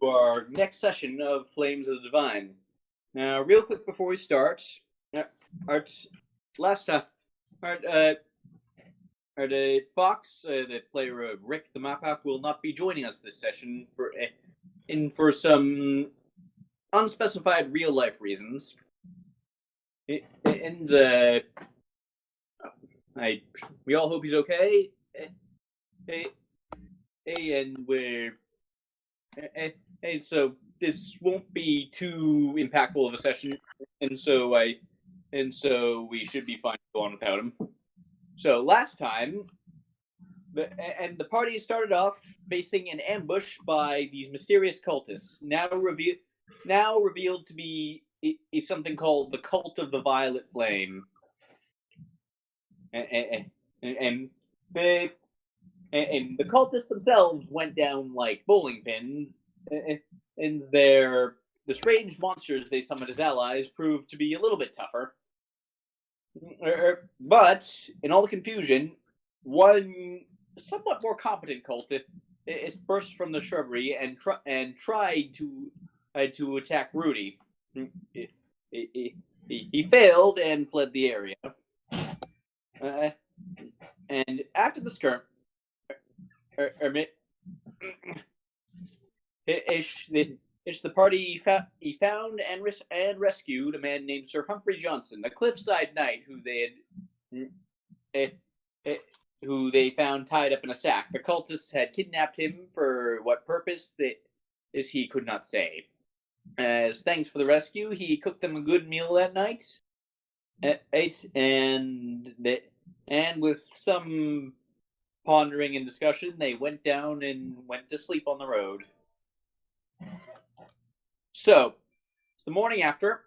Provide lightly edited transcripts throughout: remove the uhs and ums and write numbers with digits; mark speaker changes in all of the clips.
Speaker 1: our next session of Flames of the Divine. Now, real quick before we start, last time, Fox, the player of Rick the Map will not be joining us this session for some unspecified real life reasons. And we all hope he's okay. So this won't be too impactful of a session, and so we should be fine to go on without him. So last time, the party started off facing an ambush by these mysterious cultists, now revealed to be something called the Cult of the Violet Flame, and the cultists themselves went down like bowling pins, and the strange monsters they summoned as allies proved to be a little bit tougher. But in all the confusion, one somewhat more competent cultist burst from the shrubbery and tried to attack Rudy. He failed and fled the area. And after the skirmish, the party found and rescued a man named Sir Humphrey Johnson, a cliffside knight who they found tied up in a sack. The cultists had kidnapped him for what purpose he could not say. As thanks for the rescue, he cooked them a good meal that night. And with some pondering and discussion, they went down and went to sleep on the road. So, it's the morning after.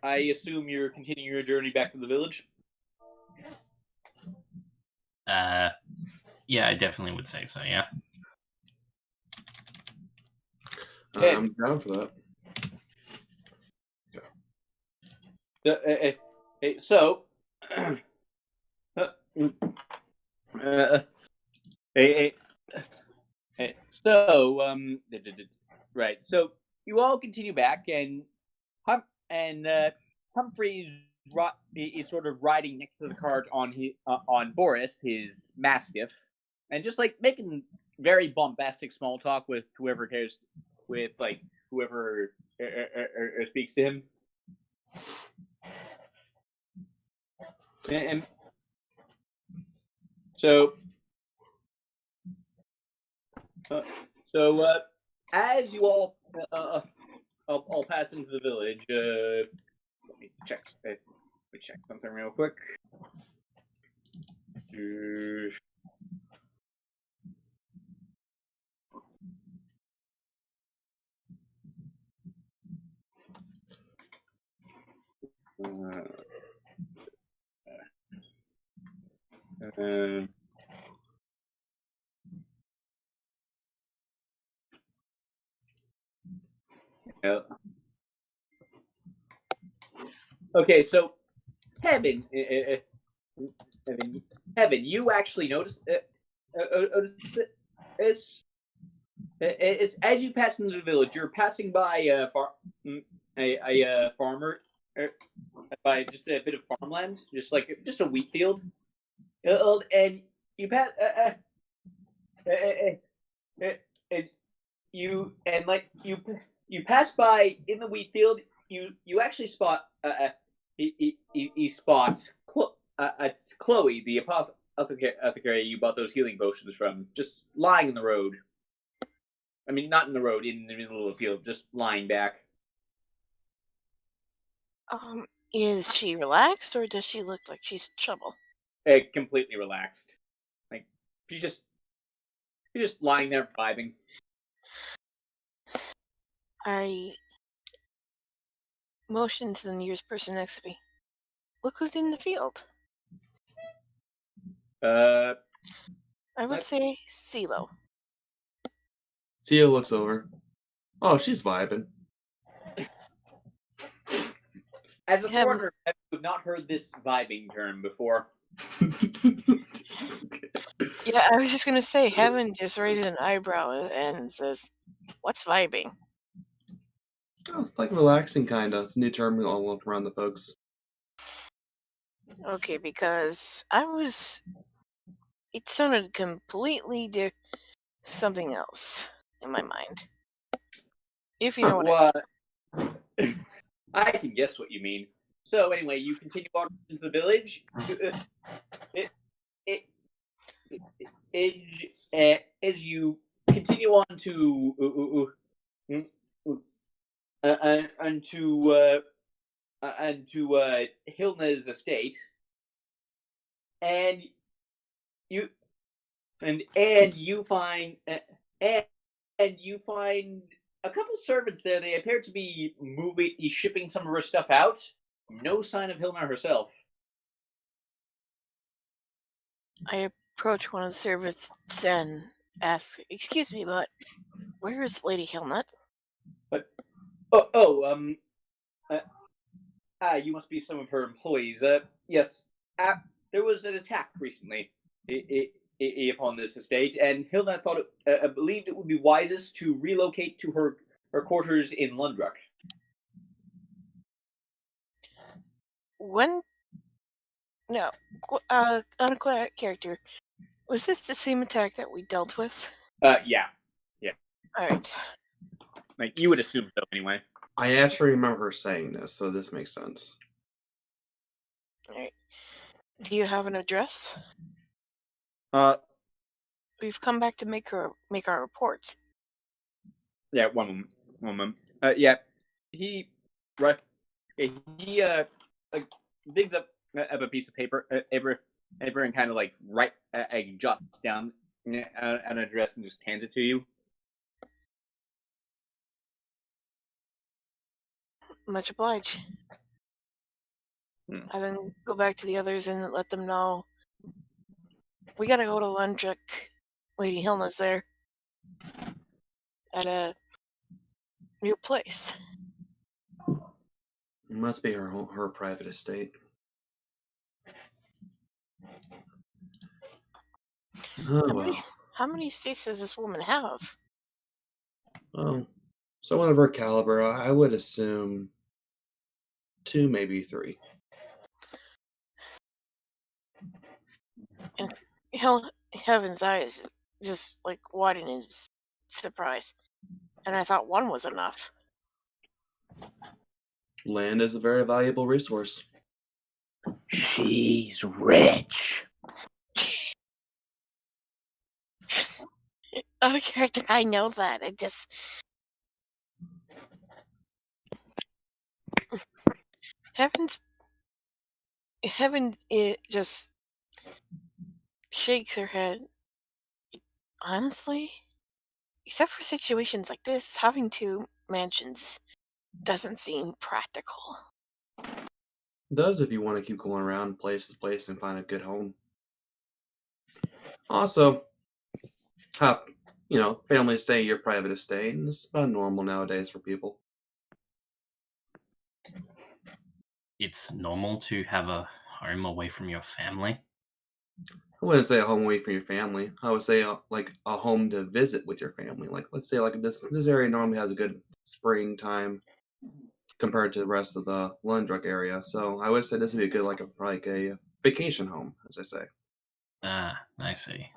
Speaker 1: I assume you're continuing your journey back to the village?
Speaker 2: Yeah, I definitely would say so, yeah.
Speaker 3: I'm down for that.
Speaker 1: So, right. So you all continue back, and Humphrey is sort of riding next to the cart on Boris, his mastiff, and just like making very bombastic small talk with whoever cares, with like whoever speaks to him. And so as you all I'll pass into the village. Let me check something real quick. Okay, so Heaven, you actually noticed this. As you pass into the village, you're passing by a farmer, by just a bit of farmland, just a wheat field, and you pass, you pass by in the wheat field. You actually spot he spots Chloe, the apothecary you bought those healing potions from, just lying in the road. I mean, not in the road, in the middle of the field, just lying back.
Speaker 4: Is she relaxed, or does she look like she's in trouble?
Speaker 1: Completely relaxed. Like, she's just lying there vibing.
Speaker 4: I motion to the nearest person next to me. Look who's in the field. I would say CeeLo.
Speaker 3: CeeLo looks over. Oh, she's vibing.
Speaker 1: As a foreigner, I've not heard this vibing term before.
Speaker 4: Yeah, I was just gonna say, Heaven just raises an eyebrow and says, "What's vibing?"
Speaker 3: Oh, it's like relaxing, kind of. It's a new term all around the folks.
Speaker 4: Okay, because it sounded completely something else in my mind. If you know what I
Speaker 1: Well, I can guess what you mean. So anyway, you continue on into the village. It, it, as you continue on to onto Hilna's estate, and you and you find and you find a couple servants there. They appear to be shipping some of her stuff out. No sign of Hilna herself.
Speaker 4: I approach one of the servants and ask, "Excuse me, but where is Lady Hillnut?"
Speaker 1: But oh, you must be some of her employees. Yes, there was an attack recently upon this estate, and Hilna thought believed it would be wisest to relocate to her quarters in Lundruck.
Speaker 4: When no, on a character, was this the same attack that we dealt with?
Speaker 1: Yeah.
Speaker 4: All right.
Speaker 1: Like you would assume so, anyway.
Speaker 3: I actually remember her saying this, so this makes sense.
Speaker 4: All right. Do you have an address?
Speaker 1: Uh,
Speaker 4: We've come back to make our report.
Speaker 1: yeah. One moment. Yeah. He right. He like digs up a piece of paper, and kind of like jots down an address and just hands it to you.
Speaker 4: Much obliged.
Speaker 1: Hmm.
Speaker 4: I then go back to the others and let them know we gotta go to Lundrick. Lady Hilna's there at a new place.
Speaker 3: It must be her private estate. Oh well.
Speaker 4: How many estates does this woman have?
Speaker 3: Oh, someone of her caliber, I would assume 2, maybe 3.
Speaker 4: And Heaven's eyes just like widened in surprise. And I thought one was enough.
Speaker 3: Land is a very valuable resource.
Speaker 1: She's rich.
Speaker 4: Out of character, I know that. I just Heaven it just shakes her head. Honestly, except for situations like this, having 2 mansions doesn't seem practical.
Speaker 3: It does if you want to keep going around place to place and find a good home. Also, family stay your private estate, and it's about normal nowadays for people.
Speaker 2: It's normal to have a home away from your family.
Speaker 3: I wouldn't say a home away from your family. I would say like a home to visit with your family. Like let's say like this area normally has a good springtime compared to the rest of the Lundruck area. So I would say this would be a good like a vacation home, as I say.
Speaker 2: Ah, I see.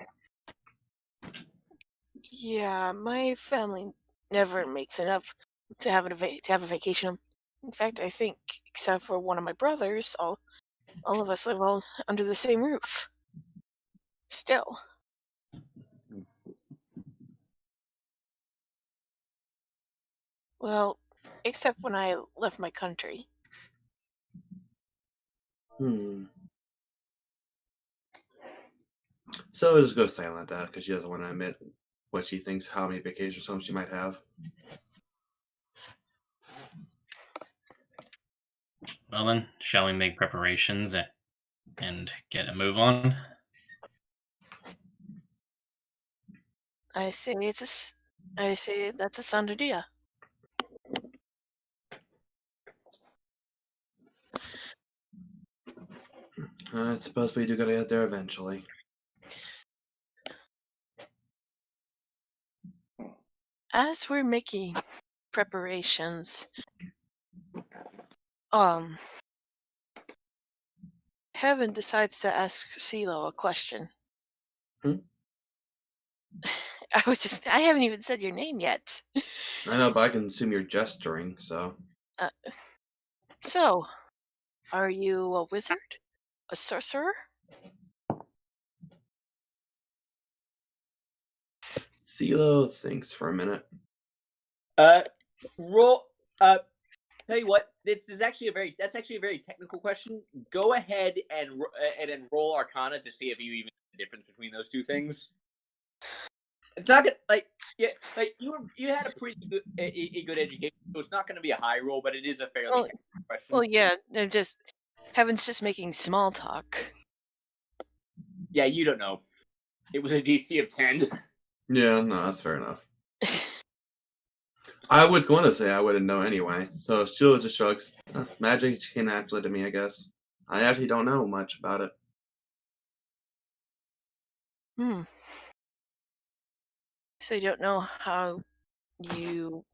Speaker 4: Yeah, my family never makes enough to have a vacation. In fact, I think except for one of my brothers, all of us live all under the same roof. Still. Well, except when I left my country.
Speaker 3: So we'll just go silent because she doesn't want to admit what she thinks, how many vacation homes she might have.
Speaker 2: Well then, shall we make preparations and get a move on?
Speaker 4: I say that's a sound idea.
Speaker 3: I suppose we do gotta get there eventually.
Speaker 4: As we're making preparations, Heaven decides to ask CeeLo a question.
Speaker 3: Hmm?
Speaker 4: I haven't even said your name yet.
Speaker 3: I know, but I can assume you're gesturing, so.
Speaker 4: So, are you a wizard? A sorcerer?
Speaker 3: CeeLo thinks for a minute.
Speaker 1: Roll. Tell you what, that's actually a very technical question. Go ahead and roll Arcana to see if you even know the difference between those two things. It's not gonna you had a pretty good a good education, so it's not going to be a high roll, but it is a fairly technical question.
Speaker 4: Well, yeah, Heaven's just making small talk.
Speaker 1: Yeah, you don't know. It was a DC of 10.
Speaker 3: Yeah, no, that's fair enough. I was going to say I wouldn't know anyway, so Sheila just shrugs. Magic came naturally to me, I guess. I actually don't know much about it.
Speaker 4: So you don't know how you...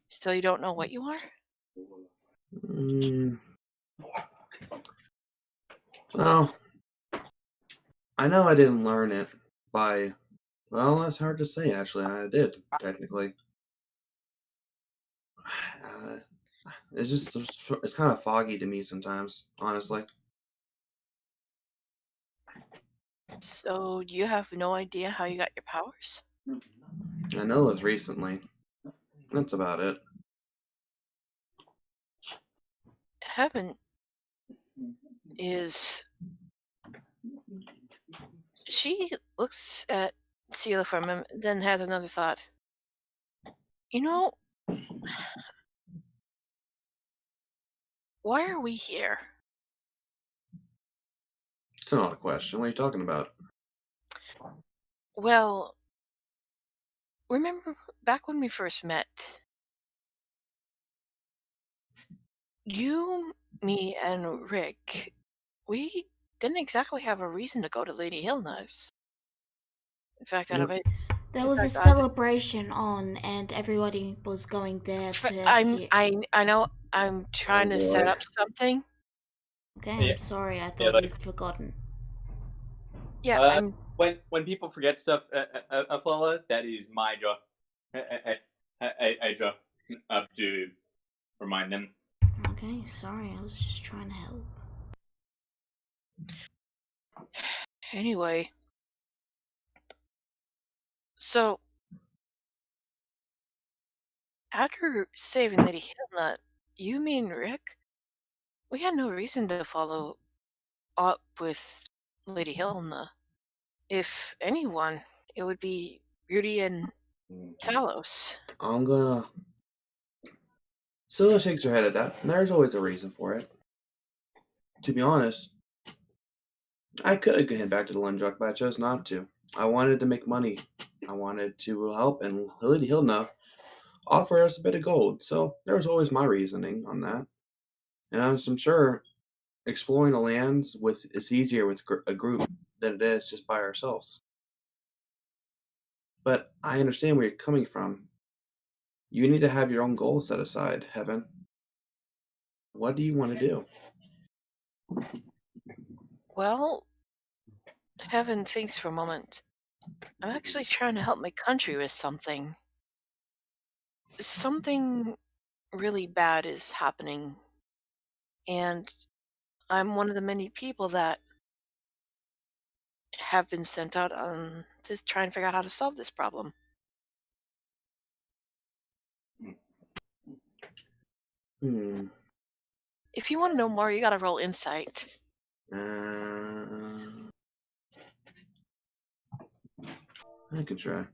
Speaker 4: So you don't know what you are?
Speaker 3: Well, I know I didn't learn it by... Well, that's hard to say, actually. I did, technically. It's kind of foggy to me sometimes, honestly.
Speaker 4: So you have no idea how you got your powers?
Speaker 3: I know it was recently. That's about it.
Speaker 4: Heaven is... She looks at Celia for a moment, then has another thought. You know, why are we here?
Speaker 3: It's not a question. What are you talking about?
Speaker 4: Well, remember back when we first met? You, me, and Rick, we didn't exactly have a reason to go to Lady Hilna's. In fact, out of it,
Speaker 5: There
Speaker 4: in
Speaker 5: was a
Speaker 4: fact,
Speaker 5: celebration on, and everybody was going there to hear.
Speaker 4: I know I'm trying to set up something.
Speaker 5: Okay,
Speaker 1: Yeah.
Speaker 5: I'm sorry. I
Speaker 1: Yeah,
Speaker 5: thought
Speaker 1: like-
Speaker 5: you'd forgotten.
Speaker 4: Yeah, I'm.
Speaker 1: When people forget stuff, Flella, that is my job. I job to remind them.
Speaker 5: Okay, sorry. I was just trying to help.
Speaker 4: Anyway, so after saving Lady Hilna, you mean Rick? We had no reason to follow up with Lady Hilna. If anyone, it would be Rudy and Talos.
Speaker 3: I'm gonna... Scylla shakes her head at that. There's always a reason for it. To be honest, I could have headed back to the Lundruck, but I chose not to. I wanted to make money. I wanted to help, and Lady Hilna offered us a bit of gold, so there was always my reasoning on that. And I'm sure exploring the lands is easier with a group than it is just by ourselves. But I understand where you're coming from. You need to have your own goals set aside, Heaven. What do you want to do?
Speaker 4: Well, Heaven thinks for a moment. I'm actually trying to help my country with something. Something really bad is happening. And I'm one of the many people that have been sent out on to try and figure out how to solve this problem. If you want to know more, you gotta roll insight.
Speaker 3: I could try.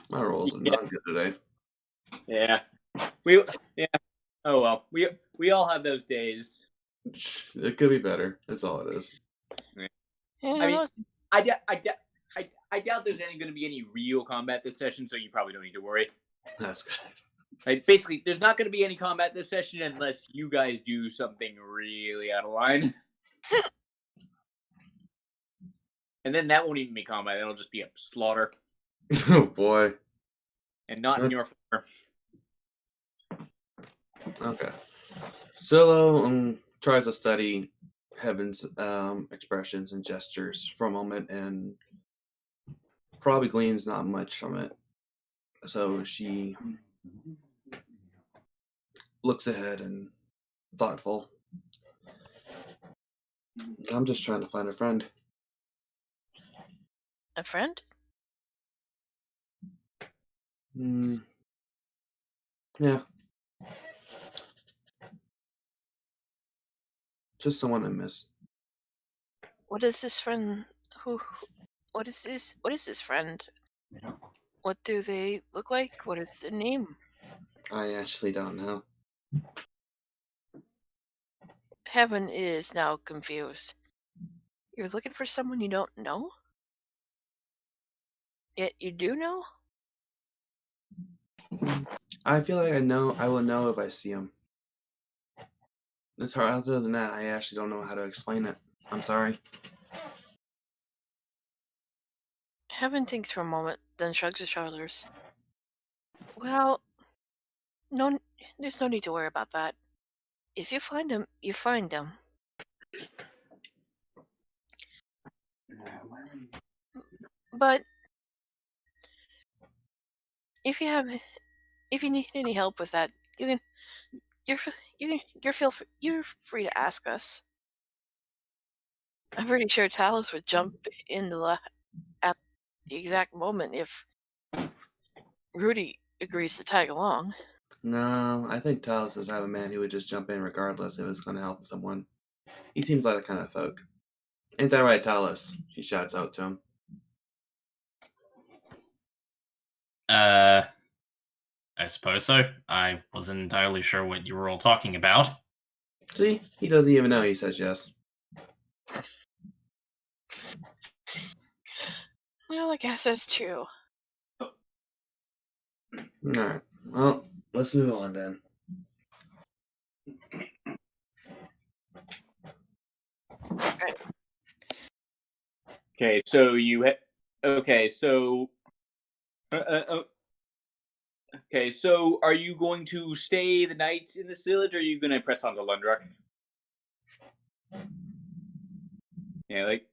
Speaker 3: My rolls are not good today.
Speaker 1: Yeah. Oh well. We all have those days.
Speaker 3: It could be better. That's all it is.
Speaker 4: Yeah,
Speaker 1: I mean, I doubt there's going to be any real combat this session, so you probably don't need to worry.
Speaker 3: That's good.
Speaker 1: Like, basically, there's not going to be any combat this session unless you guys do something really out of line. And then that won't even be combat. That'll just be a slaughter.
Speaker 3: Oh boy.
Speaker 1: And not in your favor.
Speaker 3: Okay. Silo tries to study Heaven's expressions and gestures for a moment and probably gleans not much from it. So she looks ahead and thoughtful. I'm just trying to find a friend.
Speaker 4: A friend?
Speaker 3: Yeah. Just someone I miss.
Speaker 4: What is this friend? What is this friend? What do they look like? What is their name?
Speaker 3: I actually don't know.
Speaker 4: Heaven is now confused. You're looking for someone you don't know? Yet you do know?
Speaker 3: I feel like I will know if I see him. It's hard. Other than that, I actually don't know how to explain it. I'm sorry.
Speaker 4: Heaven thinks for a moment, then shrugs his shoulders. Well, no, there's no need to worry about that. If you find him, you find him. But if you need any help with that, you're free to ask us. I'm pretty sure Talos would jump in at the exact moment if Rudy agrees to tag along.
Speaker 3: No, I think Talos is the type of man who would just jump in regardless if it was going to help someone. He seems like that kind of folk. Ain't that right, Talos? She shouts out to him.
Speaker 2: I suppose so. I wasn't entirely sure what you were all talking about.
Speaker 3: See? He doesn't even know he says yes.
Speaker 4: Well, I guess that's true.
Speaker 3: Alright. Well, let's move on then.
Speaker 1: Okay, so okay, so okay, so are you going to stay the night in this village, or are you going to press on to Lundrock? Yeah, like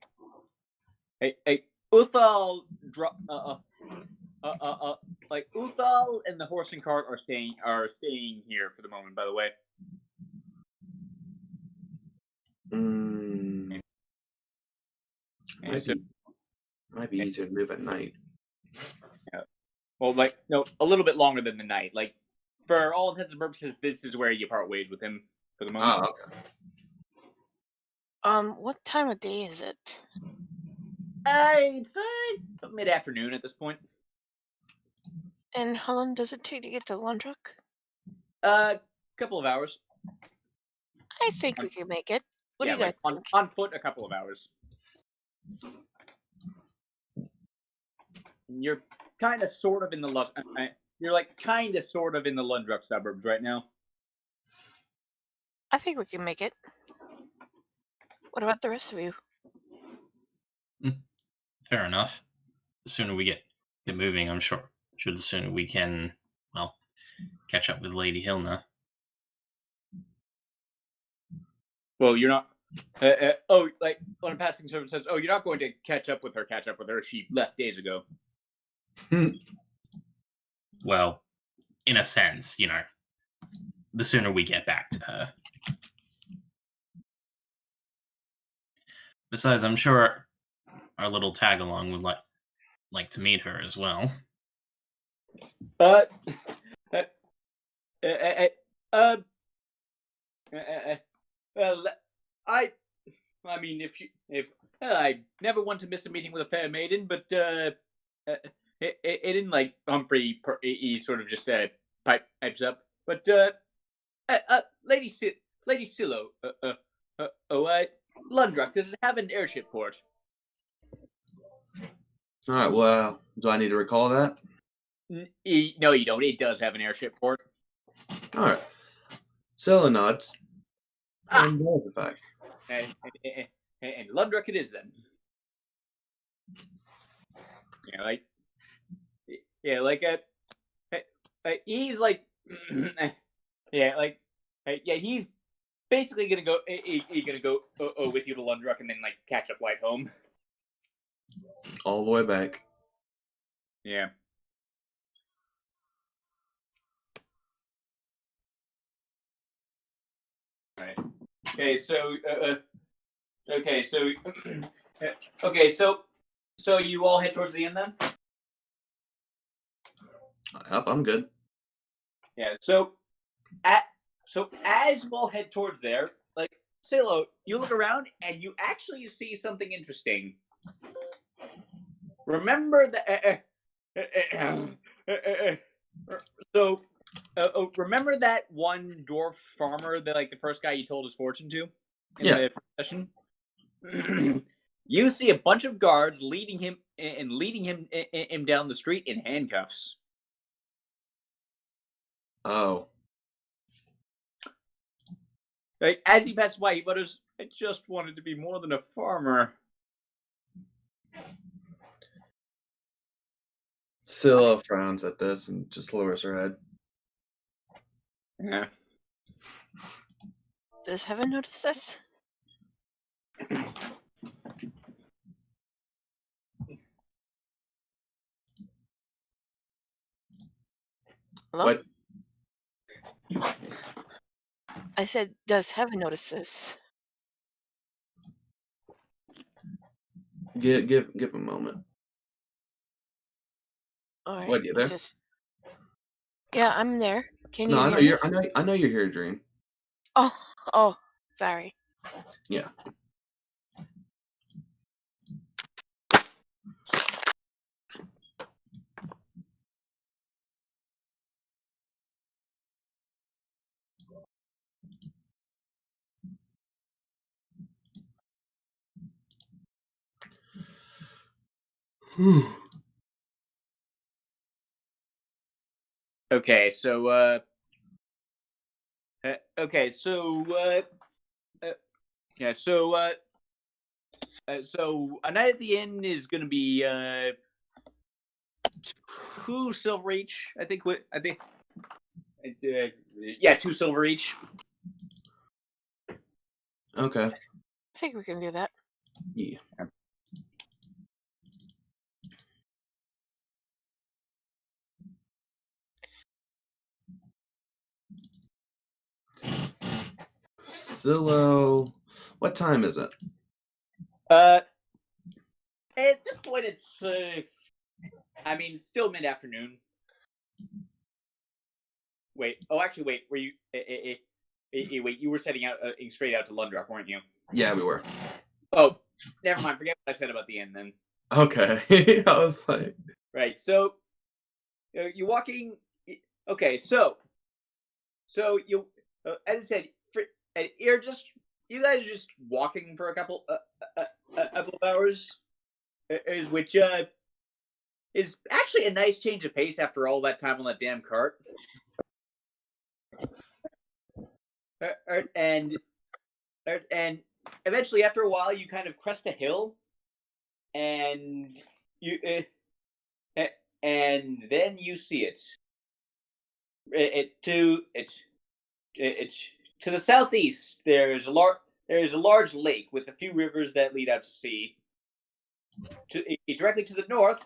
Speaker 1: Uthal like Uthal and the horse and cart are staying here for the moment. By the way.
Speaker 3: Might be easier to move at night.
Speaker 1: Yeah. Well, like no, a little bit longer than the night. Like for all intents and purposes, this is where you part ways with him for the moment.
Speaker 3: Oh, okay.
Speaker 4: What time of day is it?
Speaker 1: It's mid-afternoon at this point.
Speaker 4: And how long does it take to get to Lundrock?
Speaker 1: Couple of hours.
Speaker 4: I think we can make it. What do you guys think?
Speaker 1: On foot, a couple of hours. You're kind of sort of in the Lundrock suburbs right now.
Speaker 4: I think we can make it. What about the rest of you?
Speaker 2: Fair enough. The sooner we get moving, I'm sure the sooner we can, well, catch up with Lady Hilna.
Speaker 1: Well, you're not. Like on a passing servant says, "Oh, you're not going to catch up with her. She left days ago."
Speaker 2: Well, in a sense, the sooner we get back to her. Besides, I'm sure our little tag along would like to meet her as well.
Speaker 1: I mean, if I never want to miss a meeting with a fair maiden, but it didn't like Humphrey. He sort of just pipes up, but Lady Silo, Lundrock, does it have an airship port?
Speaker 3: All right. Well, do I need to recall that?
Speaker 1: No, you don't. It does have an airship port.
Speaker 3: All right. Silo nods. And knows the fact.
Speaker 1: And Lundrock it is then. He's like, Yeah, he's basically gonna go. He's gonna go with you to Lundruck and then like catch a flight home.
Speaker 3: All the way back.
Speaker 1: Yeah. All right. Okay. So. Okay. So. Okay. So you all head towards the end then.
Speaker 3: Yep, I'm good.
Speaker 1: Yeah. So as you all head towards there, like Silo, you look around and you actually see something interesting. Remember that. So, remember that one dwarf farmer that, like, the first guy you told his fortune to in the session? You see a bunch of guards leading him down the street in handcuffs.
Speaker 3: Oh.
Speaker 1: Like, as he passes by, he mutters, "I just wanted to be more than a farmer."
Speaker 3: Scylla frowns at this and just lowers her head.
Speaker 1: Yeah.
Speaker 4: Does Heaven notice this? Hello?
Speaker 3: What?
Speaker 4: I said, does Heaven notice this?
Speaker 3: Give a moment.
Speaker 4: All right.
Speaker 3: What, you there?
Speaker 4: Yeah, I'm there. Can
Speaker 3: No,
Speaker 4: you
Speaker 3: I know
Speaker 4: hear me?
Speaker 3: I know you're here, Dream.
Speaker 4: Oh, sorry.
Speaker 3: Yeah.
Speaker 1: Okay, so yeah, so a night at the inn is going to be 2 silver each. I think. Yeah, 2 silver each.
Speaker 3: Okay.
Speaker 4: I think we can do that.
Speaker 3: Yeah. Silo, what time is it?
Speaker 1: At this point, it's I mean, still mid-afternoon. Wait. Oh, actually, wait. Were you? Wait. You were setting out straight out to Lundruck, weren't you?
Speaker 3: Yeah, we were.
Speaker 1: Oh, never mind. Forget what I said about the inn then.
Speaker 3: Okay. I was like,
Speaker 1: right. So you're walking. Okay. So you, as I said, you guys are just walking for a couple of hours, which is actually a nice change of pace after all that time on that damn cart. And eventually, after a while, you kind of crest a hill, and and then you see it. To the southeast. There's a large lake with a few rivers that lead out to sea. Directly to the north,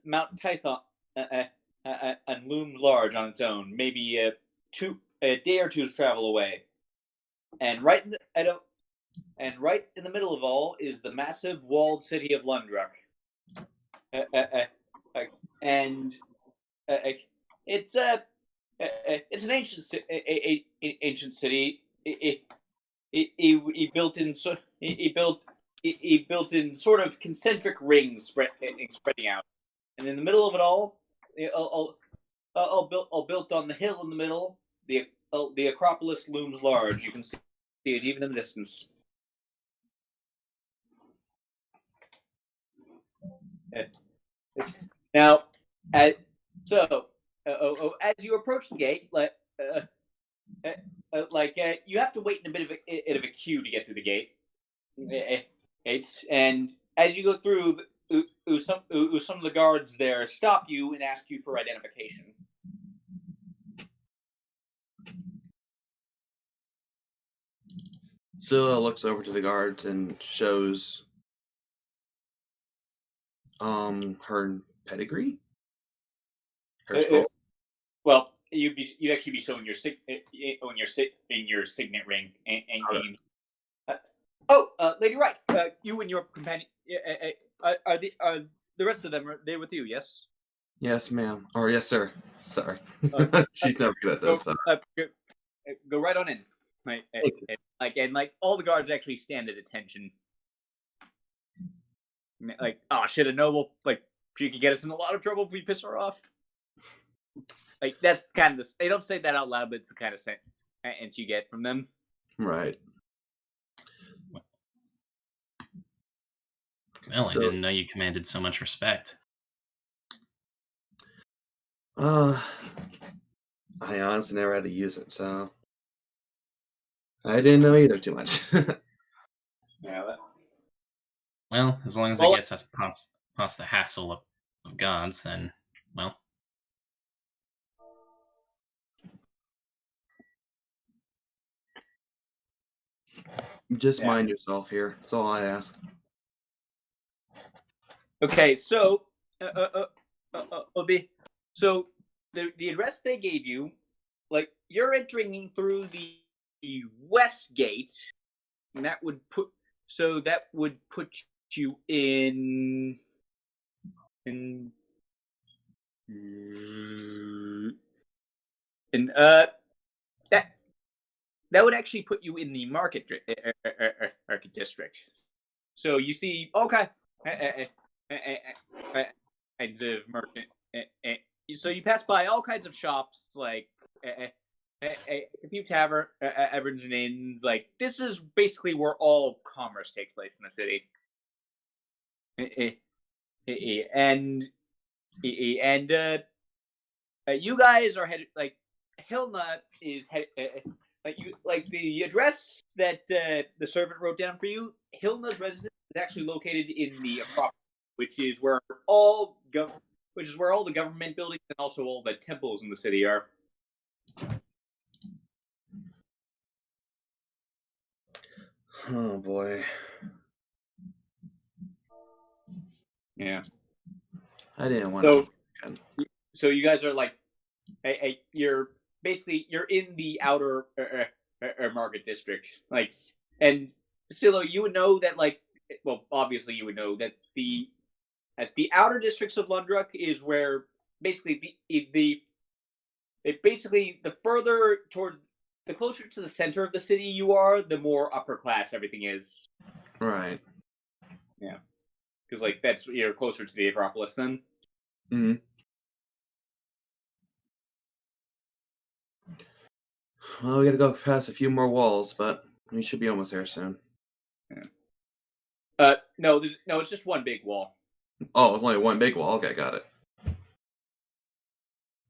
Speaker 1: Mount Tython and looms large on its own, maybe a day or two's travel away. And right in the middle of all is the massive walled city of Lundruck. And it's an ancient city. He built in sort of concentric rings spreading out, and in the middle of it all, all built on the hill in the middle. The Acropolis looms large. You can see it even in the distance. Now, as you approach the gate, you have to wait in a bit of a queue to get through the gate. And as you go through, some of the guards there stop you and ask you for identification.
Speaker 3: Scylla looks over to the guards and shows her pedigree, her scroll.
Speaker 1: Well, you'd actually be showing your signet ring Lady Wright, you and your companion are the rest of them, are they with you? Yes.
Speaker 3: Yes, ma'am. Or yes, sir. Sorry, she's never good at this.
Speaker 1: Go right on in. Like all the guards actually stand at attention. Like, oh shit, a noble, like she could get us in a lot of trouble if we piss her off. Like that's kind of they don't say that out loud, but it's the kind of sense you get from them.
Speaker 3: Right.
Speaker 2: Well, I didn't know you commanded so much respect.
Speaker 3: I honestly never had to use it, so I didn't know either too much.
Speaker 1: Yeah.
Speaker 2: Well, as long as it gets us past the hassle of gods, then, well.
Speaker 3: Just mind yourself here. That's all I ask.
Speaker 1: Okay, so the address they gave you, like you're entering through the west gate, and that would put you in that would actually put you in the market district. So you see, okay, kinds of merchant. So you pass by all kinds of shops, like a few taverns and inns. Like this is basically where all commerce takes place in the city. And you guys are headed, like Hilna is headed. Like the address that the servant wrote down for you, Hilna's residence is actually located in the Acropolis, which is where all the government buildings and also all the temples in the city are.
Speaker 3: Oh boy.
Speaker 1: Yeah.
Speaker 3: I didn't want to.
Speaker 1: So you guys are like, you're in the outer market district, like, and Silo, you would know that, like, well, obviously you would know that the outer districts of Lundruck is where basically the further toward, the closer to the center of the city you are, the more upper class everything is.
Speaker 3: Right.
Speaker 1: Yeah. Because like you're closer to the Acropolis then.
Speaker 3: Mm-hmm. Well, we gotta go past a few more walls, but we should be almost there soon.
Speaker 1: Yeah. No, it's just one big wall.
Speaker 3: Oh, it's only one big wall. Okay, got it.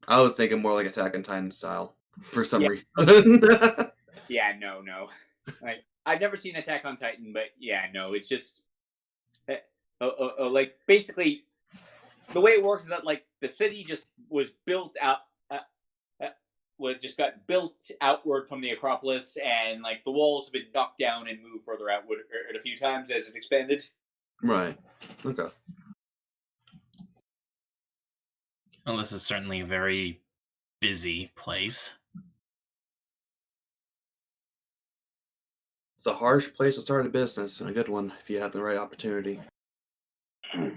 Speaker 3: I was thinking more like Attack on Titan style for some reason.
Speaker 1: Yeah, no. Like I've never seen Attack on Titan, but yeah, no, it's just like basically the way it works is that like the city just was built out. Just got built outward from the Acropolis, and like the walls have been knocked down and moved further outward a few times as it expanded.
Speaker 3: Right. Okay.
Speaker 2: Well, this is certainly a very busy place.
Speaker 3: It's a harsh place to start a business, and a good one if you have the right opportunity.
Speaker 2: I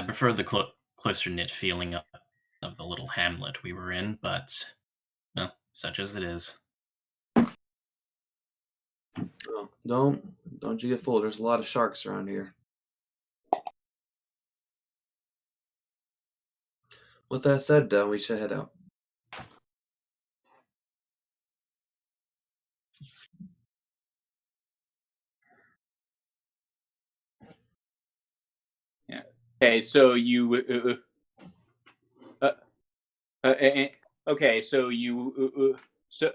Speaker 2: prefer the closer knit feeling of the little hamlet we were in, but well, such as it is.
Speaker 3: Oh, don't you get fooled. There's a lot of sharks around here. With that said, though, we should head out.
Speaker 1: Yeah. Okay, so you. Okay, so you. So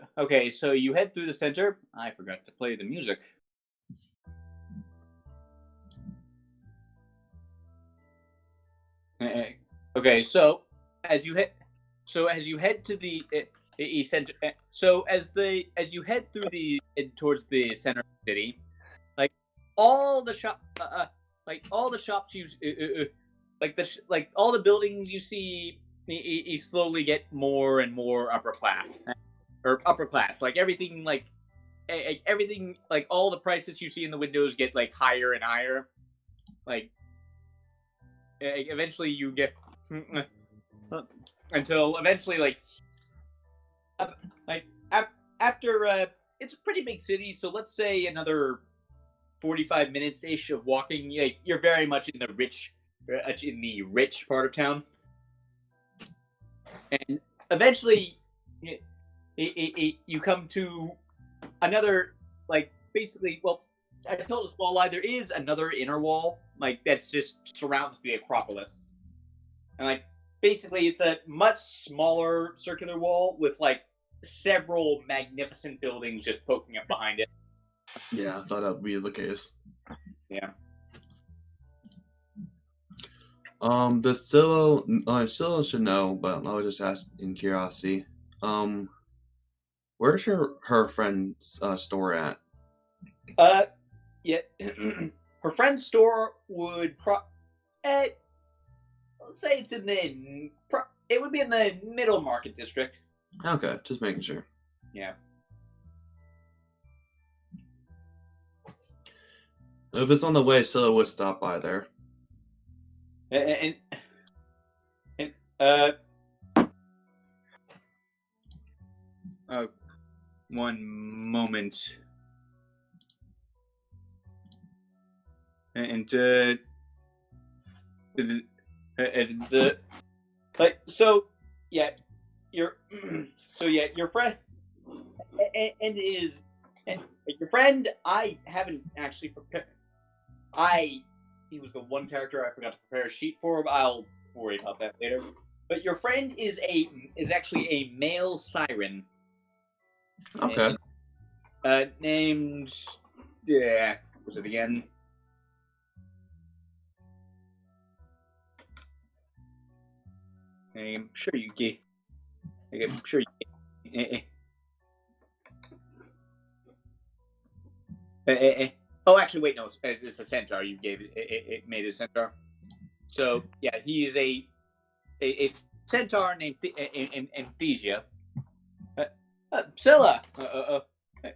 Speaker 1: you head through the center. I forgot to play the music. Okay, so as you head to the So as you head through towards the center of the city, like all the shops you all the buildings you see, you slowly get more and more upper class. Like everything, everything, like all the prices you see in the windows get like higher and higher. Like eventually you get until eventually after it's a pretty big city, so let's say another 45 minutes ish of walking. You're very much in the rich part of town, and eventually you come to another, basically, well, I told us wall lie. There is another inner wall that's just surrounds the Acropolis, and basically it's a much smaller circular wall with several magnificent buildings just poking up behind it.
Speaker 3: Yeah, I thought that would be the case.
Speaker 1: Yeah.
Speaker 3: The Scylla should know, but I'll just ask in curiosity. Where's her friend's store at?
Speaker 1: Yeah, her friend's store would let's say it's it would be in the Middle Market District.
Speaker 3: Okay, just making sure.
Speaker 1: Yeah.
Speaker 3: If it's on the way, Scylla would stop by there.
Speaker 1: And one moment. So yeah, your friend and your friend. I haven't actually prepared. He was the one character I forgot to prepare a sheet for. I'll worry about that later. But your friend is actually a male siren.
Speaker 3: Okay.
Speaker 1: Named what was it again? I'm sure you gave. Oh, actually, wait, no. It's a centaur. You gave it made it a centaur. So yeah, he is a centaur named Anesthesia. Scylla,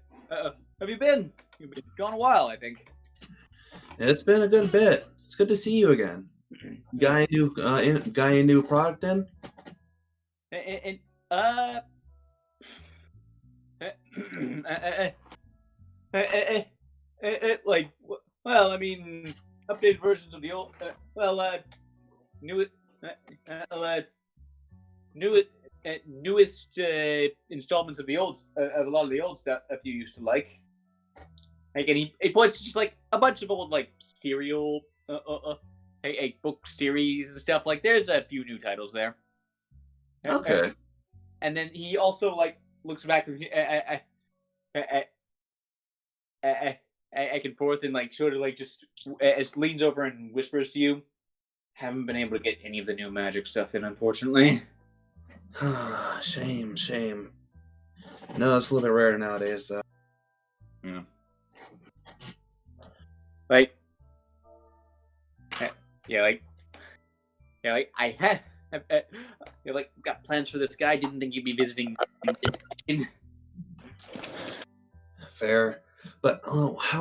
Speaker 1: have you been? You've been gone a while, I think.
Speaker 3: It's been a good bit. It's good to see you again. Got a new product in?
Speaker 1: Well, I mean, updated versions of the old. Newest installments of the old of a lot of the old stuff that you used to like. And he points to just a bunch of old serial a book series and stuff. There's a few new titles there.
Speaker 3: Okay.
Speaker 1: And then he also looks back back and forth and sort of just leans over and whispers to you. Haven't been able to get any of the new magic stuff in, unfortunately.
Speaker 3: Shame. No, it's a little bit rare nowadays, though.
Speaker 1: Yeah. I have. Got plans for this guy. Didn't think you'd be visiting.
Speaker 3: Fair, but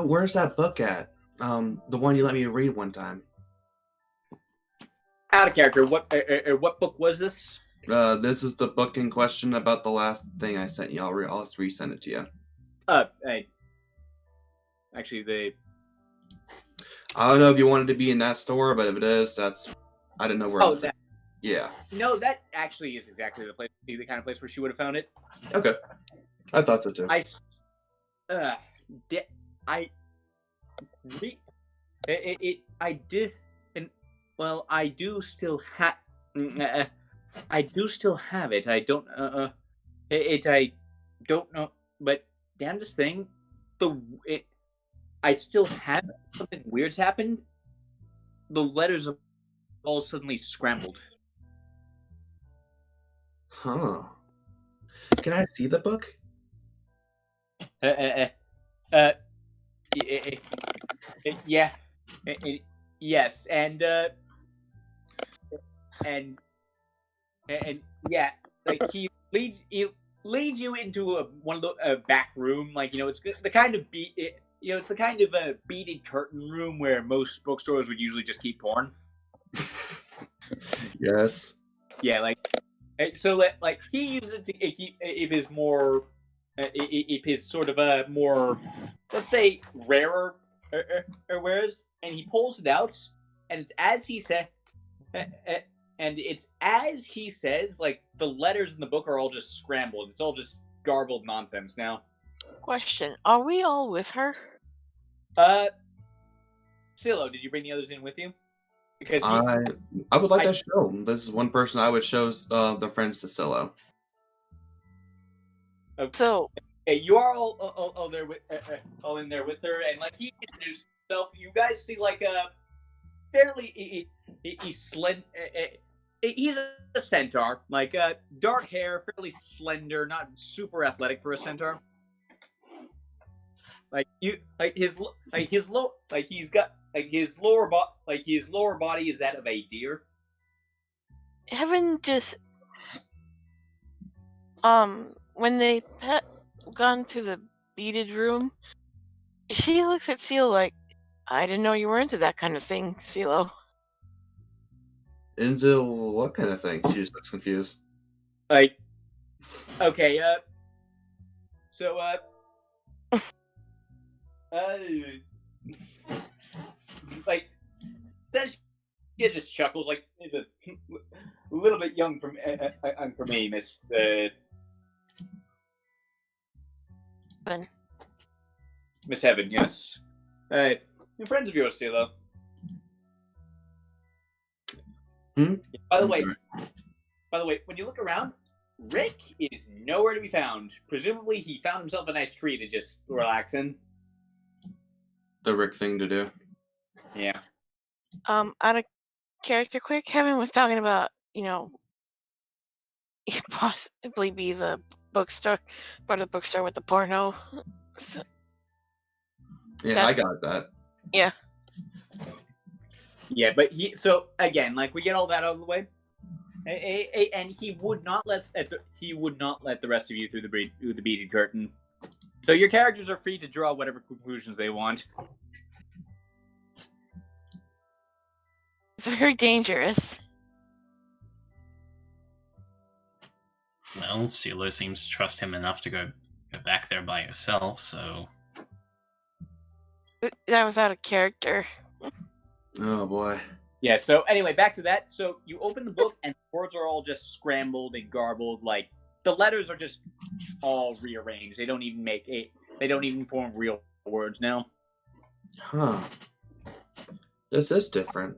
Speaker 3: where's that book at? The one you let me read one time.
Speaker 1: Out of character. What book was this?
Speaker 3: This is the book in question about the last thing I sent you. I'll resend it to you.
Speaker 1: Actually,
Speaker 3: I don't know if you wanted to be in that store, but if it is, I don't know where else. Yeah.
Speaker 1: No, that actually is exactly the kind of place where she would have found it.
Speaker 3: Okay. I thought so too.
Speaker 1: I did, and well, I do still have. I do still have it. I don't. I don't know. But damnedest thing, I still have it. Something weird's happened. The letters have all suddenly scrambled.
Speaker 3: Huh. Can I see the book?
Speaker 1: Yeah. Yes, and yeah, like he leads you into one of the back room. Like, it's the kind of it's the kind of a beaded curtain room where most bookstores would usually just keep porn.
Speaker 3: Yes.
Speaker 1: Yeah, so he uses it to if his more if his sort of a more, let's say, rarer wares, and he pulls it out, and it's as he said. And it's as he says, like, the letters in the book are all just scrambled. It's all just garbled nonsense now.
Speaker 4: Question: are we all with her?
Speaker 1: Silo, did you bring the others in with you? Because
Speaker 3: I would like to show. This is one person I would show the friends to Silo.
Speaker 1: Okay.
Speaker 4: So
Speaker 1: you are all there with all in there with her, and like he introduced himself. You guys see like a fairly he's slender. He's a centaur, like dark hair, fairly slender, not super athletic for a centaur. His lower body is that of a deer.
Speaker 4: Heaven just when they gone to the beaded room, she looks at Seal like, I didn't know you were into that kind of thing, Silo.
Speaker 3: Into what kind of thing? She just looks confused.
Speaker 1: Like, okay, so, like, then she just chuckles, like, it's a little bit young for me, Miss, Miss Heaven, yes. Hey, friends of yours, Silo. By the way, when you look around, Rick is nowhere to be found. Presumably, he found himself a nice tree to just relax in.
Speaker 3: The Rick thing to do.
Speaker 1: Yeah.
Speaker 4: Out of character, quick. Heaven was talking about, possibly be the bookstore, part of the bookstore with the porno. So,
Speaker 3: yeah, I got that.
Speaker 4: Yeah.
Speaker 1: Yeah, but so again, like, we get all that out of the way, and he would not let the rest of you through the beaded curtain. So your characters are free to draw whatever conclusions they want.
Speaker 4: It's very dangerous.
Speaker 2: Well, Silo seems to trust him enough to go back there by herself, so...
Speaker 4: That was out of character.
Speaker 3: Oh, boy.
Speaker 1: Yeah, so anyway, back to that. So you open the book, and the words are all just scrambled and garbled. Like, the letters are just all rearranged. They don't even form real words now.
Speaker 3: Huh. This is different.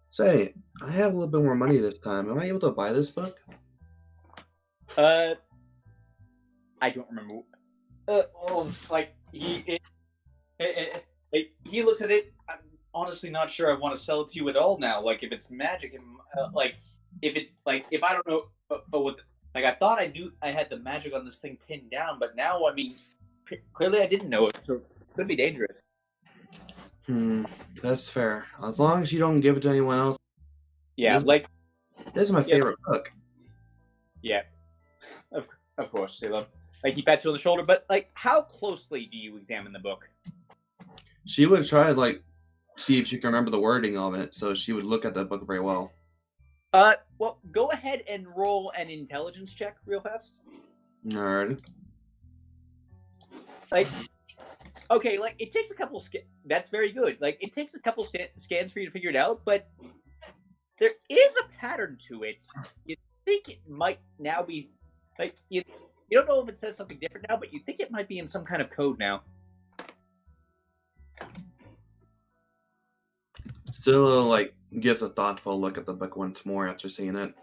Speaker 3: Say, I have a little bit more money this time. Am I able to buy this book?
Speaker 1: I don't remember. He looks at it. I'm honestly not sure I want to sell it to you at all now. Like, if it's magic, and if I don't know what. Like, I thought I knew I had the magic on this thing pinned down, but now, I mean, clearly I didn't know it, so it could be dangerous.
Speaker 3: That's fair. As long as you don't give it to anyone else.
Speaker 1: Yeah,
Speaker 3: this is my favorite book.
Speaker 1: Yeah, of course, Silo. Like, he pats you on the shoulder, but, like, how closely do you examine the book?
Speaker 3: She would try to, like, see if she can remember the wording of it, so she would look at the book very well.
Speaker 1: Well, go ahead and roll an intelligence check real fast.
Speaker 3: Alright.
Speaker 1: Like, okay, like, it takes a couple that's very good. Like, it takes a couple scans for you to figure it out, but there is a pattern to it. You think it might now be, like, you don't know if it says something different now, but you think it might be in some kind of code now.
Speaker 3: Still, like, gives a thoughtful look at the book once more after seeing it.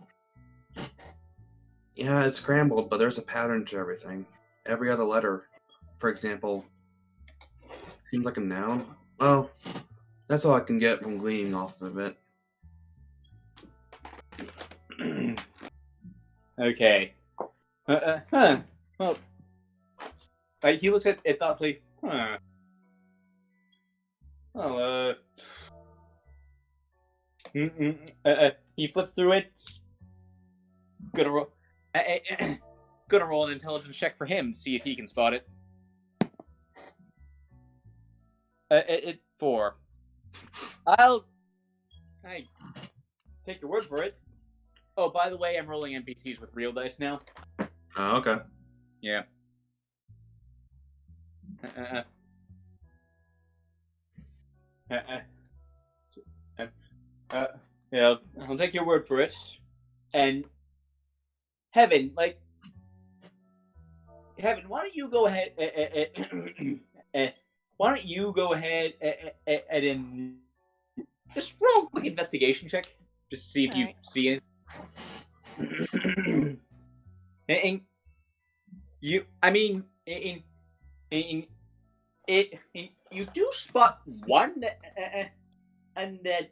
Speaker 3: Yeah, it's scrambled, but there's a pattern to everything. Every other letter, for example, seems like a noun. Well, that's all I can get from gleaning off of it.
Speaker 1: Okay. Well, he looks at it thoughtfully. Huh. Well, he flips through it. Gonna roll. Gonna roll an intelligence check for him. See if he can spot it. 4. I take your word for it. Oh, by the way, I'm rolling NPCs with real dice now.
Speaker 3: Oh, okay.
Speaker 1: Yeah. Yeah, I'll take your word for it. And Heaven, why don't you go ahead? Why don't you go ahead and just roll a quick investigation check, just to see if you see it. And you, I mean, you do spot one, and that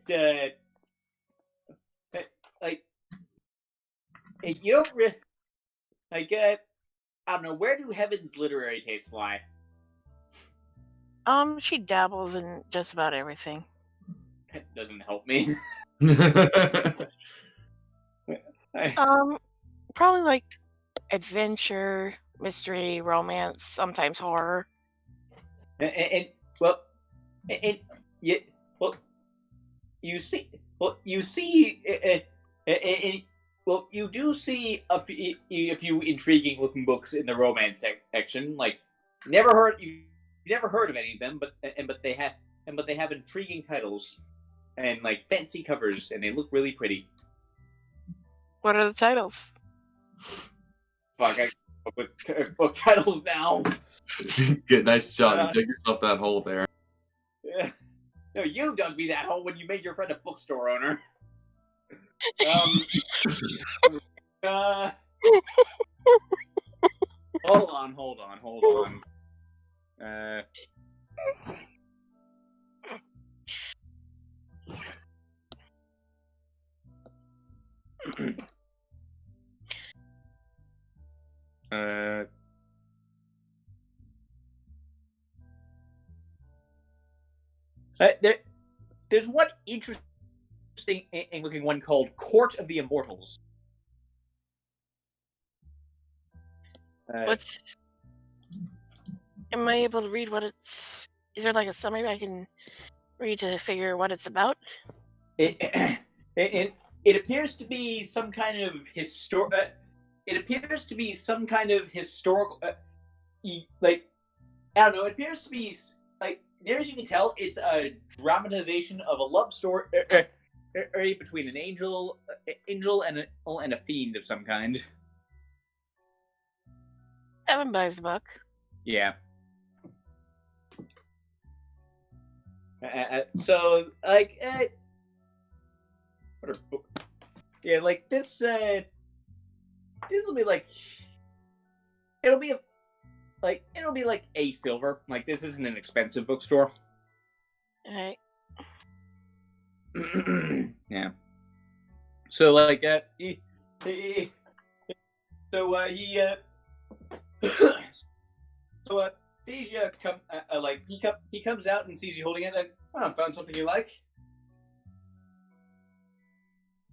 Speaker 1: you don't really I don't know, where do Heaven's literary tastes lie?
Speaker 4: She dabbles in just about everything.
Speaker 1: That doesn't help me.
Speaker 4: Probably like adventure, mystery, romance, sometimes horror.
Speaker 1: You do see a few intriguing looking books in the romance section. Like, you never heard of any of them, but they have intriguing titles and like fancy covers, and they look really pretty.
Speaker 4: What are the titles?
Speaker 1: Fuck, I book titles now.
Speaker 3: Good, nice job. You dug yourself that hole there.
Speaker 1: Yeah. No, you dug me that hole when you made your friend a bookstore owner. Hold on. There's one interesting looking one called Court of the Immortals.
Speaker 4: Am I able to read what it's? Is there like a summary I can read to figure what it's about?
Speaker 1: It appears to be some kind of historical. Like, I don't know. It appears to be like, near as you can tell, it's a dramatization of a love story between an angel and a fiend of some kind.
Speaker 4: Evan buys the book.
Speaker 1: Yeah. So, like, what a book. Yeah, like this. This will be like. It'll be like a silver. Like, this isn't an expensive bookstore.
Speaker 4: Alright.
Speaker 1: Yeah. So like Thesia he comes out and sees you holding it, and found something you like.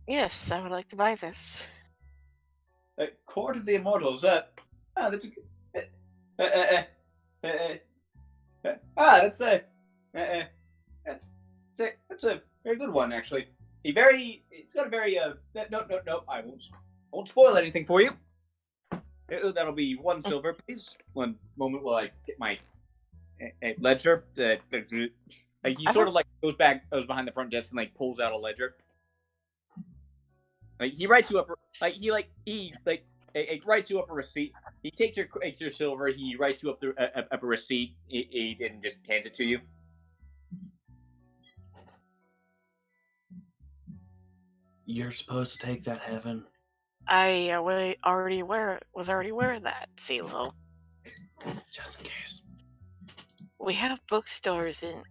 Speaker 4: Yes, I would like to buy this.
Speaker 1: Court of the Immortals. That's a that's a very good one, actually. It's got a very no. I won't spoil anything for you. That'll be 1 silver, please. One moment while I get my ledger. He sort of like goes behind the front desk and like pulls out a ledger. Like, he writes you up he writes you up a receipt. He takes your silver. He writes you up a receipt and just hands it to you.
Speaker 3: You're supposed to take that, Heaven.
Speaker 4: I was already aware of that, CeeLo.
Speaker 3: Just in case.
Speaker 4: We have bookstores in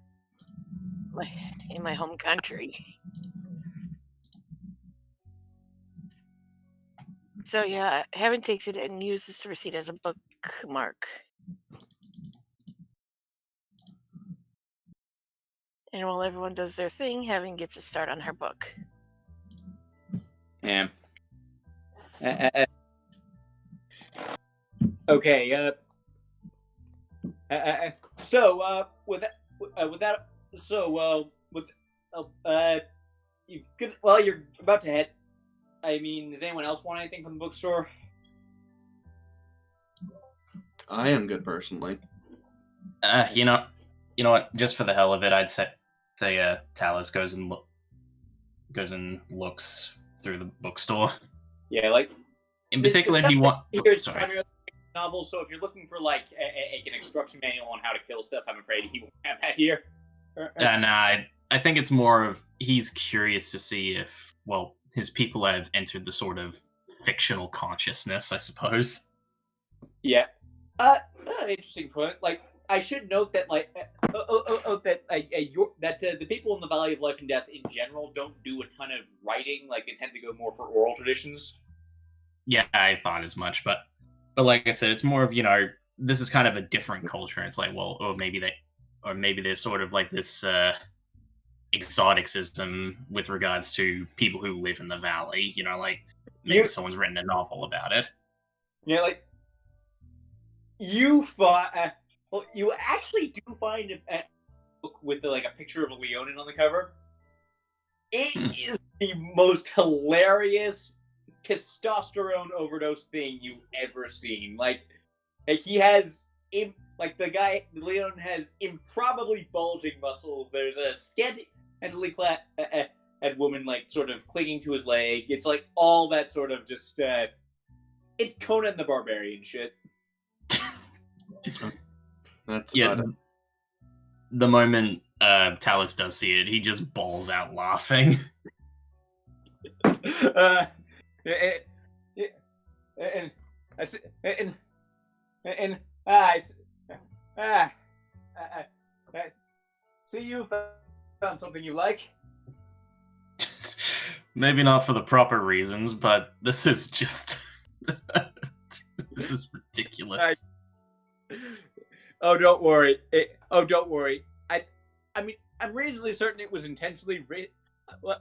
Speaker 4: my home country. So yeah, Heaven takes it and uses the receipt as a bookmark. And while everyone does their thing, Heaven gets a start on her book.
Speaker 1: Yeah. Okay. So with that, you could. Well, you're about to head. I mean, does anyone else want anything from the bookstore?
Speaker 3: I am good personally.
Speaker 2: You know what? Just for the hell of it, I'd say Talus goes and looks through the bookstore.
Speaker 1: Yeah, like
Speaker 2: in particular, he wants.
Speaker 1: Here's novels. So if you're looking for like an instruction manual on how to kill stuff, I'm afraid he won't have that here.
Speaker 2: Nah, I think it's more of he's curious to see if his people have entered the sort of fictional consciousness, I suppose.
Speaker 1: Yeah. Interesting point. Like, I should note that, like, the people in the Valley of Life and Death in general don't do a ton of writing. Like, they tend to go more for oral traditions.
Speaker 2: Yeah, I thought as much, but like I said, it's more of this is kind of a different culture. It's like, maybe there's sort of like this exoticism with regards to people who live in the valley. Like maybe someone's written a novel about it.
Speaker 1: Yeah, like you actually do find a book with a picture of a Leonin on the cover. It is the most hilarious testosterone overdose thing you've ever seen. Like he has the Leonin has improbably bulging muscles. There's a scantily clad woman sort of clinging to his leg. It's like all that sort of just it's Conan the Barbarian shit.
Speaker 3: That's
Speaker 2: about it. The moment Talus does see it, he just bawls out laughing.
Speaker 1: So you found something you like?
Speaker 2: Maybe not for the proper reasons, but this is just this is ridiculous.
Speaker 1: Oh, don't worry. Don't worry. I mean, I'm reasonably certain it was intentionally written. Well,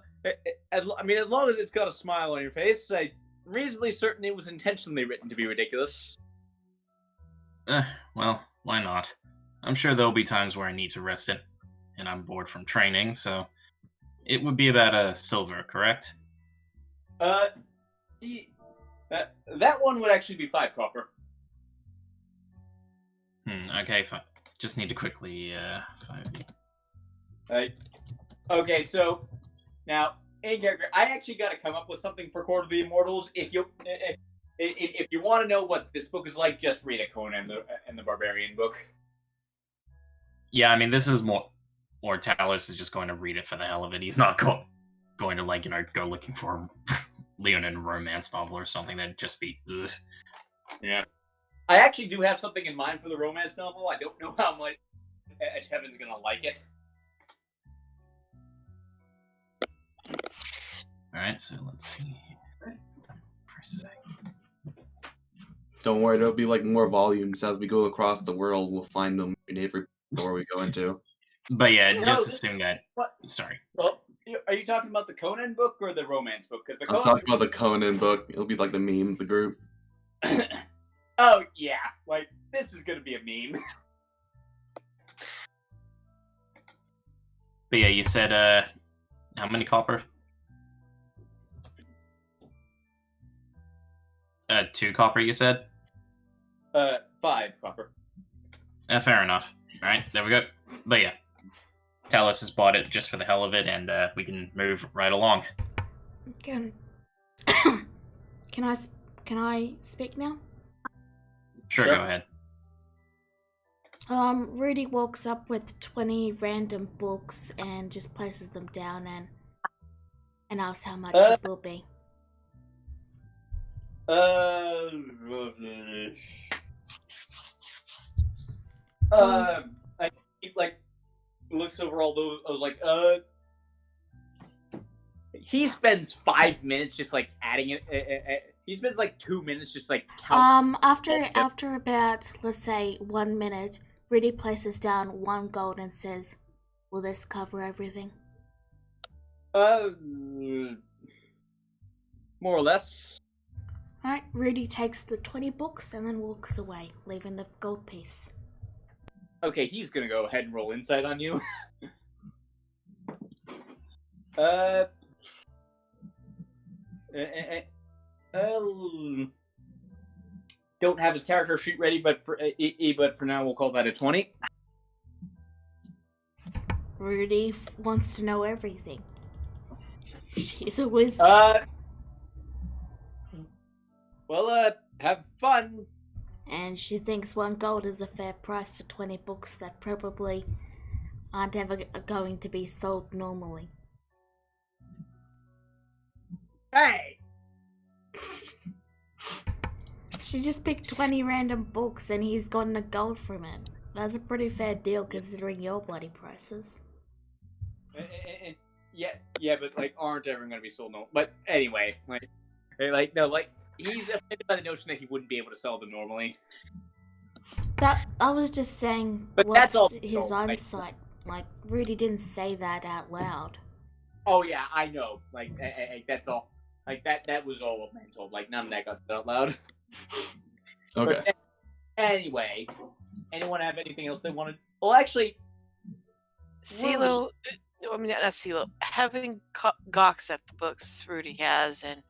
Speaker 1: as long as it's got a smile on your face, I'm reasonably certain it was intentionally written to be ridiculous.
Speaker 2: Well, why not? I'm sure there'll be times where I need to rest it, and I'm bored from training, so it would be about a silver, correct?
Speaker 1: That one would actually be 5 copper.
Speaker 2: Okay, fine. Just need to quickly 5.
Speaker 1: Okay, so now in character, I actually got to come up with something for Court of the Immortals. If you want to know what this book is like, just read a Conan and the Barbarian book.
Speaker 2: Yeah, I mean, this is more Talus is just going to read it for the hell of it. He's not going to go looking for a Leonin romance novel or something. That'd just be ugh.
Speaker 1: Yeah. I actually do have something in mind for the romance novel. I don't know how much Heaven's gonna like it.
Speaker 2: Alright, so let's see here for a second.
Speaker 3: Don't worry, there'll be more volumes as we go across the world. We'll find them in every door we go into.
Speaker 2: But yeah, just assume that.
Speaker 1: What?
Speaker 2: Sorry.
Speaker 1: Well, are you talking about the Conan book or the romance book? Because
Speaker 3: I'm talking about the Conan book. It'll be like the meme of the group.
Speaker 1: Oh yeah, this is gonna be a meme.
Speaker 2: But yeah, you said how many copper? 2 copper, you said?
Speaker 1: 5 copper.
Speaker 2: Fair enough. Alright, there we go. But yeah, Talus has bought it just for the hell of it, and we can move right along.
Speaker 5: Can I speak now?
Speaker 2: Sure, go ahead.
Speaker 5: Rudy walks up with 20 random books and just places them down and asks how much it will be.
Speaker 1: I looks over all those. I was he spends 5 minutes just adding it, he spends like 2 minutes just like counting.
Speaker 5: After about, let's say, 1 minute, Rudy places down 1 gold and says, "Will this cover everything?"
Speaker 1: More or less.
Speaker 5: Alright, Rudy takes the 20 books and then walks away, leaving the gold piece.
Speaker 1: Okay, he's gonna go ahead and roll insight on you. Don't have his character sheet ready, but for now we'll call that a 20.
Speaker 5: Rudy wants to know everything. She's a wizard.
Speaker 1: Have fun.
Speaker 5: And she thinks 1 gold is a fair price for 20 books that probably aren't ever going to be sold normally.
Speaker 1: Hey!
Speaker 5: She just picked 20 random books and he's gotten a gold from it. That's a pretty fair deal considering your bloody prices.
Speaker 1: Yeah, but like aren't ever gonna be sold. No, but anyway, he's offended by the notion that he wouldn't be able to sell them normally.
Speaker 5: That I was just saying.
Speaker 1: But
Speaker 5: what's
Speaker 1: that's all.
Speaker 5: his insight. Like Rudy didn't say that out loud.
Speaker 1: Oh yeah, I know. Like that's all. Like that was all mental. Like none of that got said out loud.
Speaker 3: Okay.
Speaker 1: But anyway, anyone have anything else they wanted? Well, actually,
Speaker 4: CeeLo, I mean, not CeeLo, having gawks at the books Rudy has, and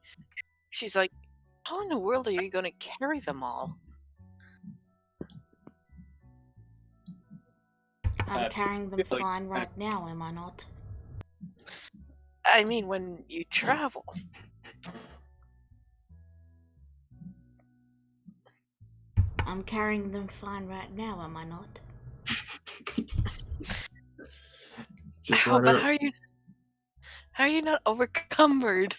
Speaker 4: she's like, how in the world are you going to carry them all?
Speaker 5: I'm carrying them fine right now, am I not?
Speaker 4: I mean, when you travel.
Speaker 5: I'm carrying them fine right now, am I not?
Speaker 4: But how are you not overcumbered?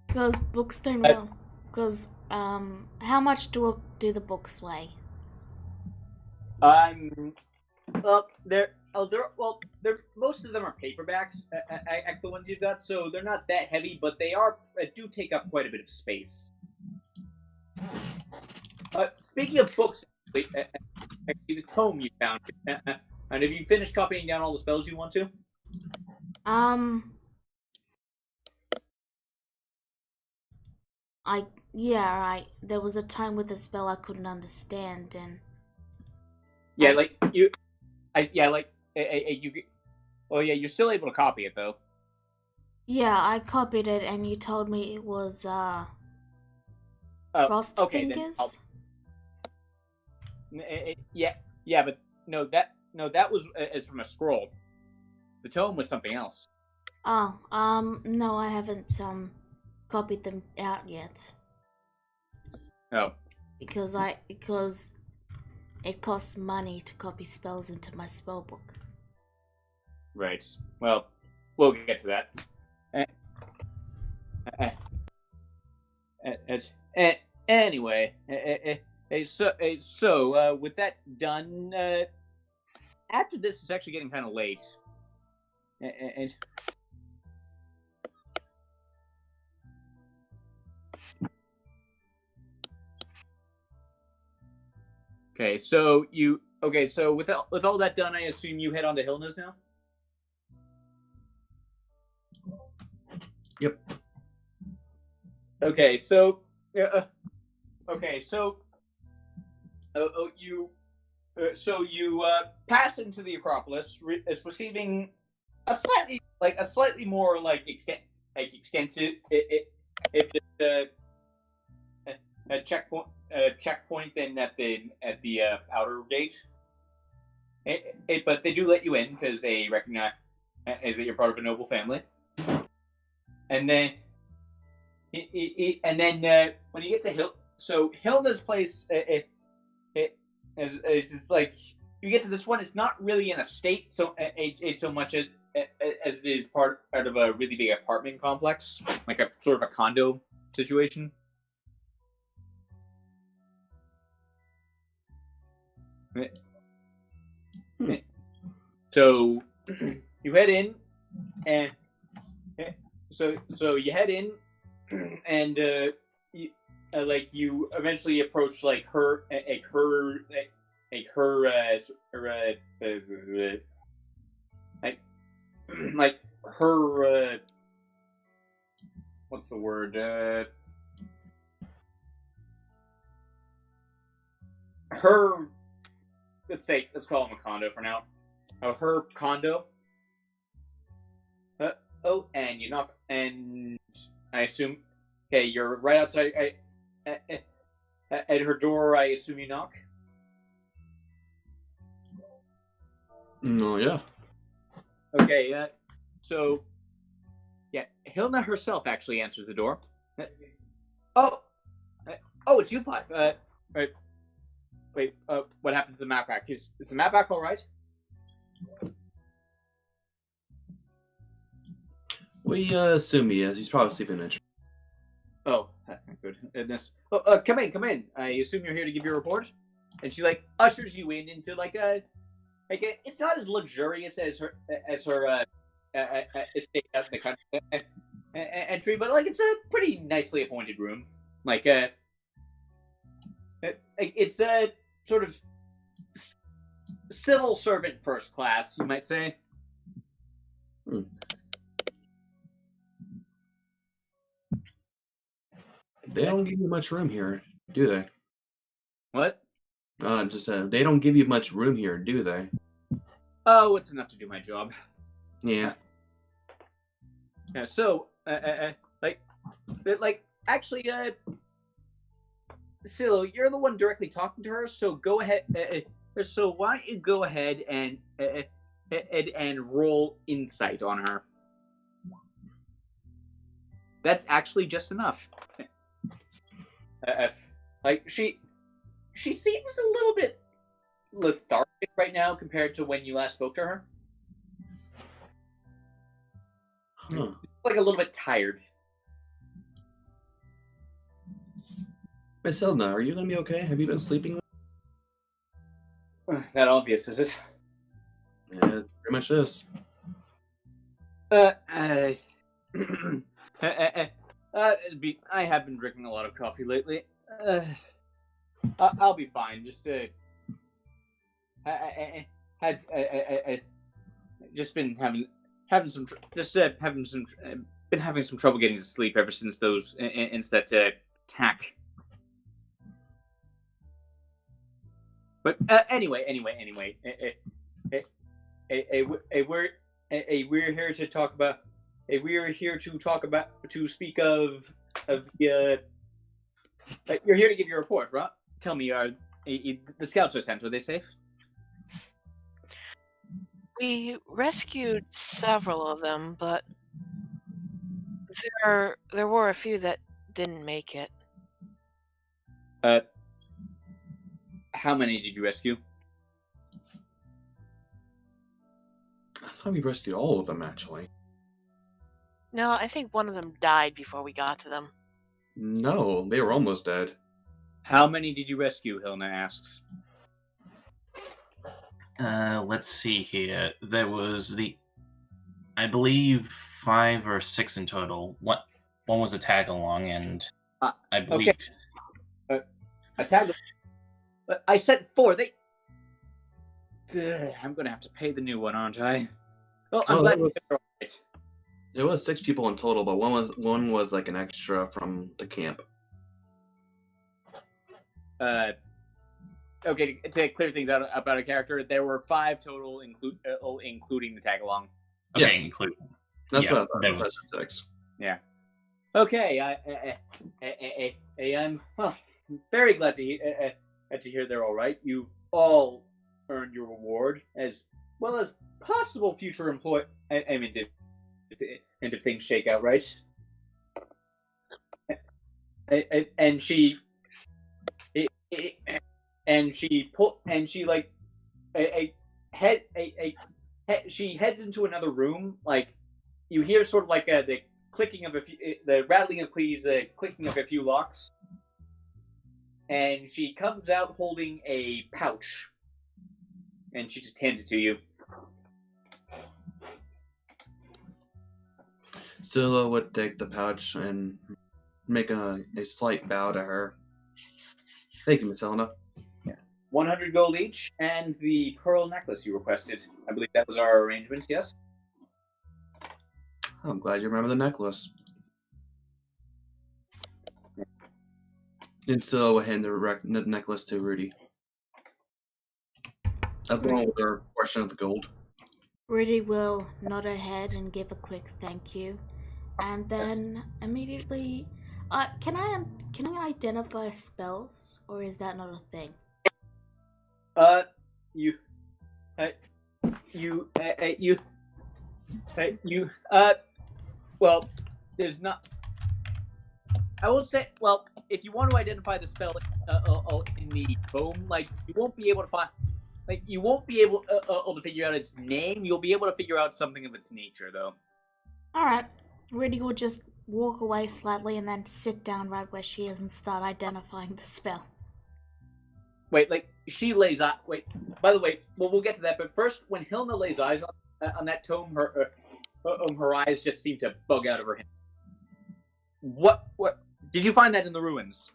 Speaker 5: Because books don't well. Because how much do the books weigh?
Speaker 1: They're most of them are paperbacks. The ones you've got, so they're not that heavy, but they do take up quite a bit of space. Speaking of books, actually, the tome you found, and have you finished copying down all the spells you want to?
Speaker 5: There was a time with a spell I couldn't understand, and
Speaker 1: you're still able to copy it though.
Speaker 5: Yeah, I copied it, and you told me it was Frost Fingers.
Speaker 1: But that was as from a scroll. The tome was something else.
Speaker 5: Oh, no, I haven't copied them out yet.
Speaker 1: Oh.
Speaker 5: Because it costs money to copy spells into my spellbook.
Speaker 1: Right. Well, we'll get to that. Anyway, so with that done, after this, it's actually getting kind of late. So with all that done, I assume you head on to Hilna's now.
Speaker 3: Yep.
Speaker 1: You pass into the Acropolis, receiving a slightly more extensive a checkpoint than at the outer gate. But they do let you in because they recognize that you're part of a noble family. And then when you get to Hilda's place, it's like you get to this one. It's not really an estate, it's so much as it is part of a really big apartment complex, like a sort of a condo situation. So you head in, and so you head in, and like you eventually approach like her like her what's the word her let's call him a condo for now. Her condo. Oh, and you knock, and I assume. Okay, you're right outside. At her door, I assume you knock.
Speaker 3: No, yeah.
Speaker 1: Okay. So, yeah, Hilna herself actually answers the door. Oh, it's you, Pipe. Right. Wait. What happened to the map pack? Is the map pack all right?
Speaker 3: We assume he is. He's probably sleeping in.
Speaker 1: Oh, thank goodness. Oh, come in. I assume you're here to give your report. And she like ushers you into it's not as luxurious as her estate out in the country entry, but like it's a pretty nicely appointed room. Like it's a sort of civil servant first class, you might say.
Speaker 3: They don't give you much room here, do they?
Speaker 1: What?
Speaker 3: Just they don't give you much room here, do they?
Speaker 1: Oh, it's enough to do my job.
Speaker 3: Yeah.
Speaker 1: Yeah. So, actually, Silo, you're the one directly talking to her. So go ahead. So why don't you go ahead and roll insight on her? That's actually just enough. Like she seems a little bit lethargic right now compared to when you last spoke to her.
Speaker 3: Huh.
Speaker 1: Like a little bit tired.
Speaker 3: Miss Hilda, are you gonna be okay? Have you been sleeping?
Speaker 1: That obvious, is it?
Speaker 3: Yeah, it pretty much is.
Speaker 1: I have been drinking a lot of coffee lately. I'll be fine. Just just been having some been having some trouble getting to sleep ever since that attack. But anyway, we're here to talk about. We're here to speak of the. You're here to give your report, right? Tell me, the scouts are sent? Are they safe?
Speaker 4: We rescued several of them, but there were a few that didn't make it.
Speaker 1: How many did you rescue?
Speaker 3: I thought we rescued all of them, actually.
Speaker 4: No, I think one of them died before we got to them.
Speaker 3: No, they were almost dead.
Speaker 1: How many did you rescue? Hilna asks.
Speaker 2: Let's see here. There was I believe 5 or 6 in total. One was a tag along, and I believe.
Speaker 1: Okay. A tag. I said 4. I'm gonna have to pay the new one, aren't I? Well, I'm glad you're all right.
Speaker 3: It was 6 people in total, but one was like an extra from the camp.
Speaker 1: Okay, to clear things out about a character, there were 5 total, including the tag along.
Speaker 2: Okay,
Speaker 3: Yeah.
Speaker 2: including.
Speaker 3: That's
Speaker 2: Yeah,
Speaker 3: what I thought.
Speaker 2: there
Speaker 3: It
Speaker 2: was.
Speaker 3: 6.
Speaker 1: Yeah. Okay. I'm very glad to hear they're all right. You've all earned your reward, as well as possible future employment. I mean, if things shake out right. And she she heads into another room. Like you hear sort of like the clicking of the rattling of keys, clicking of a few locks, and she comes out holding a pouch, and she just hands it to you.
Speaker 3: Zilla would take the pouch and make a slight bow to her. Thank you, Miss Helena.
Speaker 1: 100 gold each, and the pearl necklace you requested. I believe that was our arrangement, yes?
Speaker 3: I'm glad you remember the necklace. And so I hand the necklace to Rudy. Along with her portion of the gold.
Speaker 5: Rudy will nod her head and give a quick thank you, and then immediately, can I identify spells, or is that not a thing?
Speaker 1: Well, there's not. I won't say. Well, if you want to identify the spell in the tome, like you won't be able to find. Like, you won't be able to figure out its name. You'll be able to figure out something of its nature, though.
Speaker 5: Alright. Rudy will just walk away slightly and then sit down right where she is and start identifying the spell.
Speaker 1: Wait, like, she lays eyes... Wait, by the way, well, we'll get to that, but first, when Hilna lays eyes on that tome, her eyes just seem to bug out of her head. What? Did you find that in the ruins?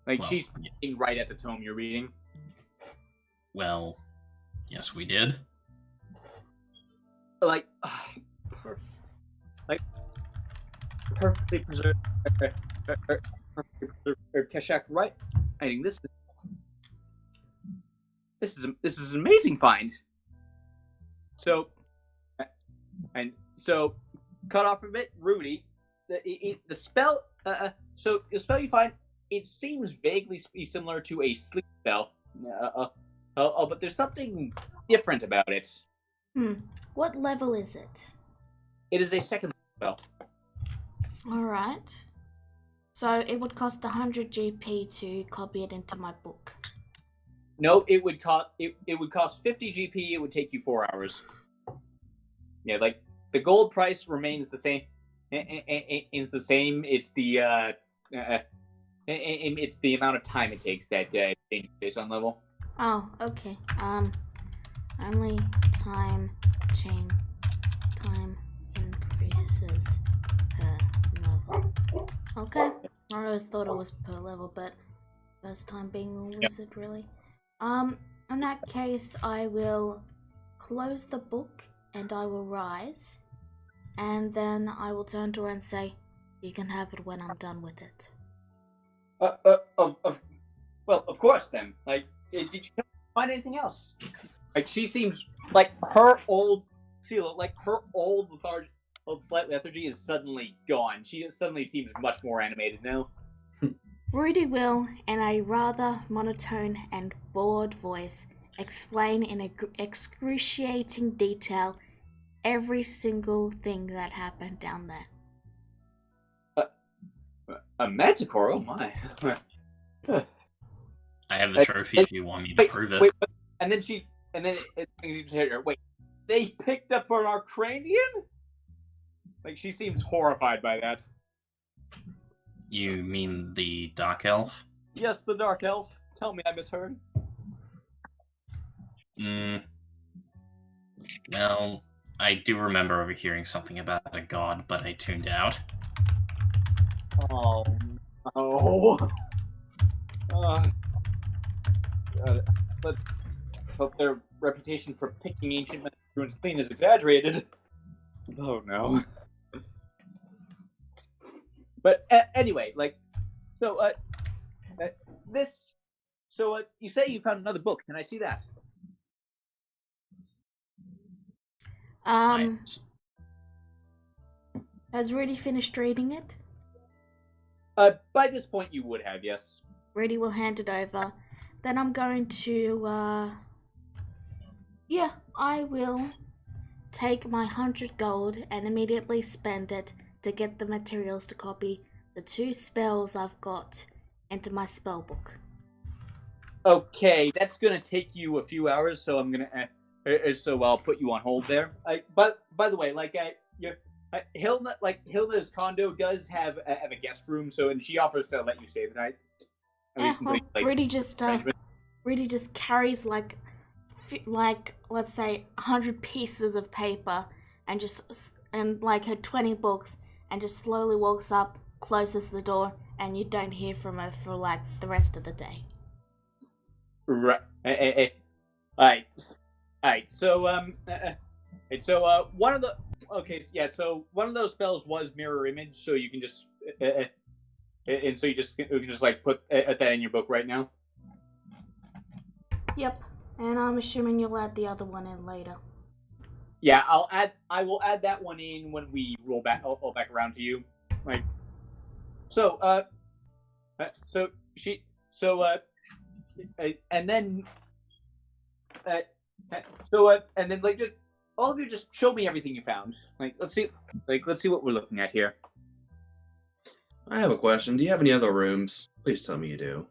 Speaker 1: Like,
Speaker 2: Well,
Speaker 1: she's looking right at the tome you're reading.
Speaker 2: Well, yes, we did.
Speaker 1: Like, perfectly preserved. Perfectly preserved Keshak, right? I think this is an amazing find. So, cut off a bit, Rudy. The spell. So the spell you find. It seems vaguely similar to a sleep spell, but there's something different about it.
Speaker 5: What level is it?
Speaker 1: It is a second spell.
Speaker 5: Alright. So it would cost 100 GP to copy it into my book.
Speaker 1: No, it would cost 50 GP. It would take you 4 hours. Yeah, like the gold price remains the same. It's the same. It's the it's the amount of time it takes that change based on level.
Speaker 5: Oh, okay. Only time increases per level. Okay. I always thought it was per level, but first time being a wizard, really. In that case, I will close the book and I will rise, and then I will turn to her and say, "You can have it when I'm done with it."
Speaker 1: Well, of course then. Like, did you find anything else? Like, she seems like her old slight lethargy is suddenly gone. She suddenly seems much more animated now.
Speaker 5: Rudy will, in a rather monotone and bored voice, explain in excruciating detail every single thing that happened down there.
Speaker 1: A manticore? Oh my!
Speaker 2: I have the trophy if you want me to prove it.
Speaker 1: Wait, and then wait, they picked up an Arcranian? Like, she seems horrified by that.
Speaker 2: You mean the Dark Elf?
Speaker 1: Yes, the Dark Elf. Tell me I misheard.
Speaker 2: Well, I do remember overhearing something about a god, but I tuned out.
Speaker 1: Oh, no. Let's hope their reputation for picking ancient ruins clean is exaggerated. Oh, no. But anyway, like, so, you say you found another book. Can I see that?
Speaker 5: Has Rudy finished reading it?
Speaker 1: By this point you would have, yes.
Speaker 5: Rudy will hand it over. Then I'm going to, I will take my 100 gold and immediately spend it to get the materials to copy the 2 spells I've got into my spell book.
Speaker 1: Okay, that's gonna take you a few hours, so I'm gonna, so I'll put you on hold there. But by the way, like, Hilda's condo does have a guest room, and she offers to let you stay the night.
Speaker 5: Rudy just carries like let's say 100 pieces of paper and like her 20 books, and just slowly walks up, closes the door, and you don't hear from her for like the rest of the day.
Speaker 1: Right. Alright. So, one of the so one of those spells was mirror image, so you can just and so you can just like put that in your book right now.
Speaker 5: Yep, and I'm assuming you'll add the other one in later.
Speaker 1: Yeah, I will add that one in when we roll back. I'll back around to you. Like, so and then and then like just all of you just show me everything you found. Let's see what we're looking at here.
Speaker 3: I have a question. Do you have any other rooms? Please tell me you do.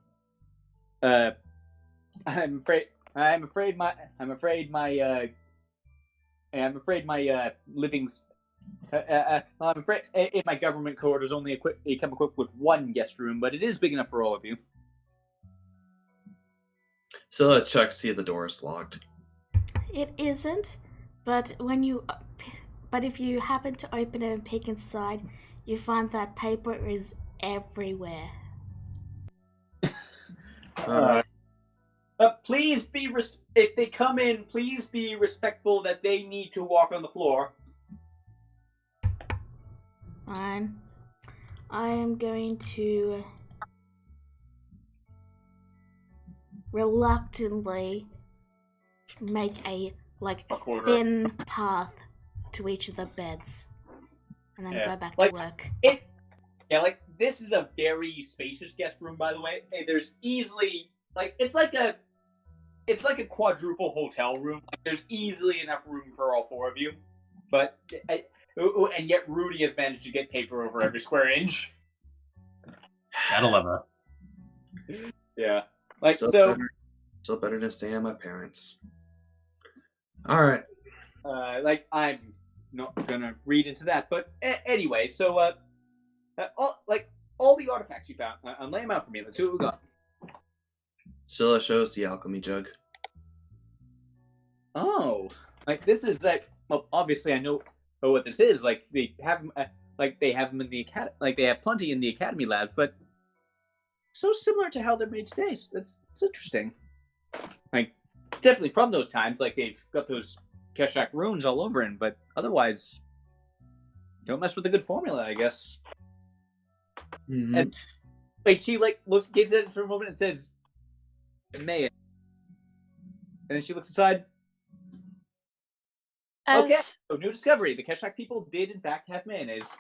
Speaker 1: I'm afraid my living's. I'm afraid in my government quarters only come equipped with one guest room, but it is big enough for all of you.
Speaker 3: So let's check, see if the door is locked.
Speaker 5: It isn't, but if you happen to open it and peek inside, you find that paper is everywhere.
Speaker 1: Please be if they come in, please be respectful that they need to walk on the floor.
Speaker 5: Fine. I am going to reluctantly make a thin path to each of the beds, and then go back to work.
Speaker 1: This is a very spacious guest room, by the way. And there's easily it's like a quadruple hotel room. There's easily enough room for all four of you, but and yet Rudy has managed to get paper over every square inch.
Speaker 2: Gotta love her.
Speaker 1: Yeah,
Speaker 3: so better than staying at my parents. All right.
Speaker 1: I'm not gonna read into that, but anyway, so all the artifacts you found, lay them out for me. Let's see what we got.
Speaker 3: Scylla shows the alchemy jug.
Speaker 1: Oh, this is well, obviously I know what this is. They have them, they have them in the academy. They have plenty in the academy labs, but so similar to how they're made today. So that's interesting. Definitely from those times. They've got those Keshak runes all over it, but otherwise, don't mess with the good formula, I guess.
Speaker 3: Mm-hmm.
Speaker 1: And she gazes at it for a moment and says, "Mayhem." And then she looks aside. Okay, so new discovery. The Keshak people did, in fact, have mayonnaise.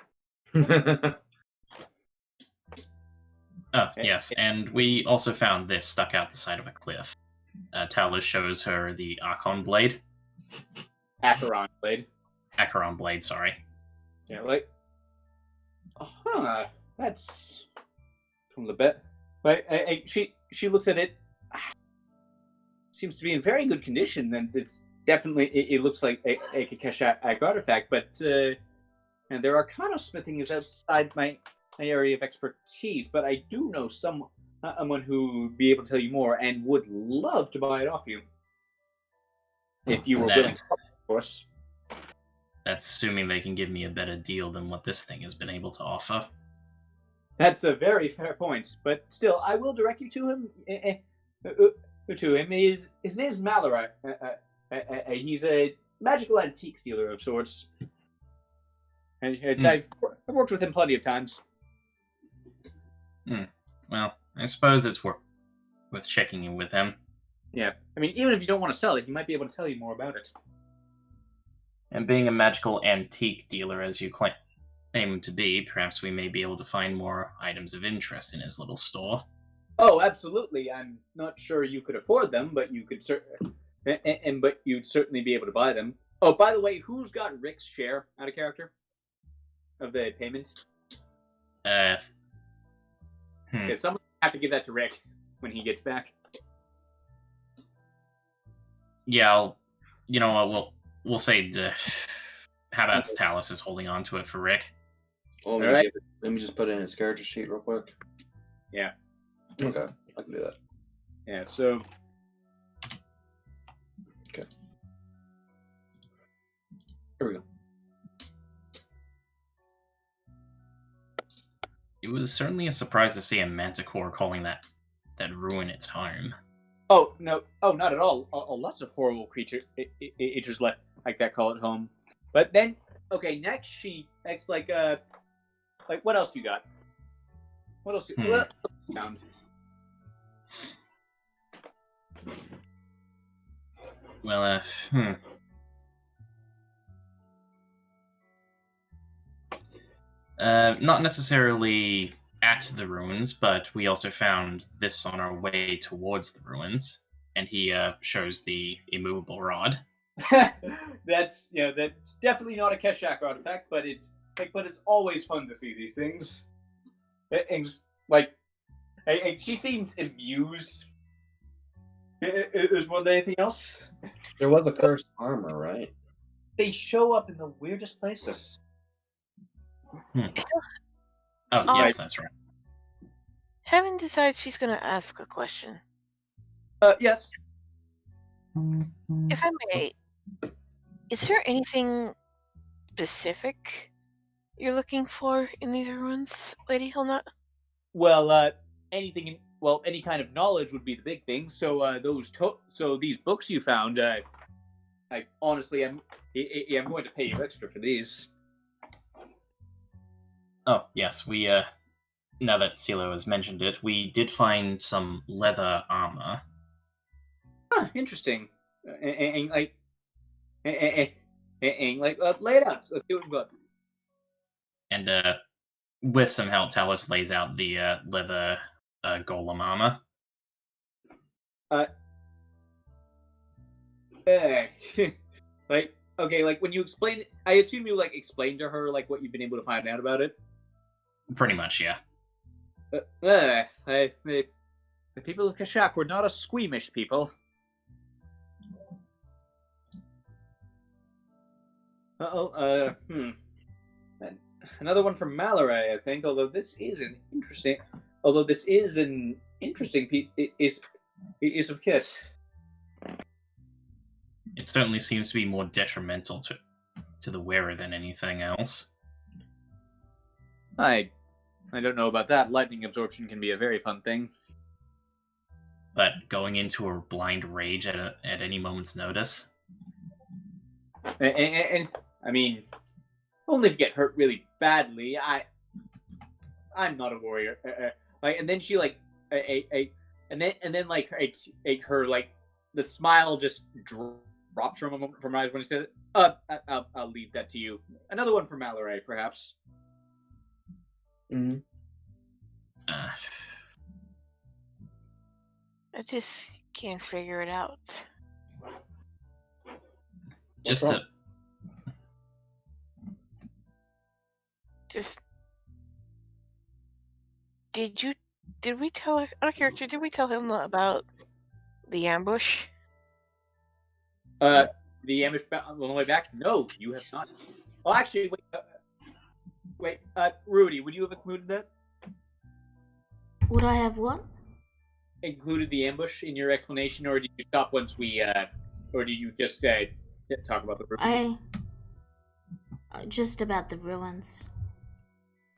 Speaker 2: Oh, yes, and we also found this stuck out the side of a cliff. Talus shows her the Archon blade.
Speaker 1: Acheron blade.
Speaker 2: Acheron blade, sorry.
Speaker 1: Yeah, that's from the bit. She looks at it. Seems to be in very good condition, and it's definitely it looks like a Keshak artifact. But and their Arcana smithing is outside my area of expertise. But I do know someone who would be able to tell you more and would love to buy it off you if you were willing, of course.
Speaker 2: That's assuming they can give me a better deal than what this thing has been able to offer.
Speaker 1: That's a very fair point, but still, I will direct you to him. His name's Malarai. He's a magical antiques dealer of sorts, and I've worked with him plenty of times.
Speaker 2: Well, I suppose it's worth checking in with him.
Speaker 1: Yeah, I mean, even if you don't want to sell it, he might be able to tell you more about it.
Speaker 2: And being a magical antique dealer, as you claim to be, perhaps we may be able to find more items of interest in his little store.
Speaker 1: Oh, absolutely. I'm not sure you could afford them, but you could but you'd certainly be able to buy them. Oh, by the way, who's got Rick's share out of character of the payment? Because someone have to give that to Rick when he gets back.
Speaker 2: Yeah, we'll say. How about Talus is holding on to it for Rick?
Speaker 3: Oh, let me just put it in his character sheet real quick.
Speaker 1: Yeah.
Speaker 3: Okay, I can do that.
Speaker 1: Yeah. So.
Speaker 3: Okay. Here we go.
Speaker 2: It was certainly a surprise to see a manticore calling that ruin its home.
Speaker 1: Oh no! Oh, not at all. Lots of horrible creatures like that call it home. But then, okay, next like what else you got? What else? What else you found?
Speaker 2: Well, not necessarily at the ruins, but we also found this on our way towards the ruins, and he shows the immovable rod.
Speaker 1: That's definitely not a Keshak artifact, but it's always fun to see these things. And she seems amused. Is more than anything else.
Speaker 3: There was a cursed armor, right?
Speaker 1: They show up in the weirdest places.
Speaker 2: Oh, yes, that's right.
Speaker 4: Heaven decides she's going to ask a question.
Speaker 1: Yes.
Speaker 4: If I may, is there anything specific you're looking for in these ruins, Lady Hilnut?
Speaker 1: Well, any kind of knowledge would be the big thing. So, these books you found, honestly, I'm going to pay you extra for these.
Speaker 2: Oh, yes, we, now that Silo has mentioned it, we did find some leather armor.
Speaker 1: Huh, interesting. Lay it out. Let's see what we've got.
Speaker 2: And, with some help, Talos lays out the, leather, golem armor.
Speaker 1: When you explain, I assume you explained to her what you've been able to find out about it.
Speaker 2: Pretty much, yeah.
Speaker 1: The people of Keshak were not a squeamish people. Another one from Malaray, I think. Although this is an interesting piece of kit.
Speaker 2: It certainly seems to be more detrimental to the wearer than anything else.
Speaker 1: I don't know about that. Lightning absorption can be a very fun thing.
Speaker 2: But going into a blind rage at any moment's notice.
Speaker 1: And I mean, only if you get hurt really badly. I'm not a warrior. And then she her the smile just drops from her eyes when she said, "I'll leave that to you." Another one from Malaray, perhaps.
Speaker 3: Mm-hmm.
Speaker 4: I just can't figure it out. Did we tell her, out of character, did we tell him about the ambush?
Speaker 1: The ambush on the way back? No, you have not. Oh, actually, wait, Rudy, would you have included that?
Speaker 5: Would I have what?
Speaker 1: Included the ambush in your explanation, or did you stop once we, or did you just talk about the ruins?
Speaker 5: Just about the ruins.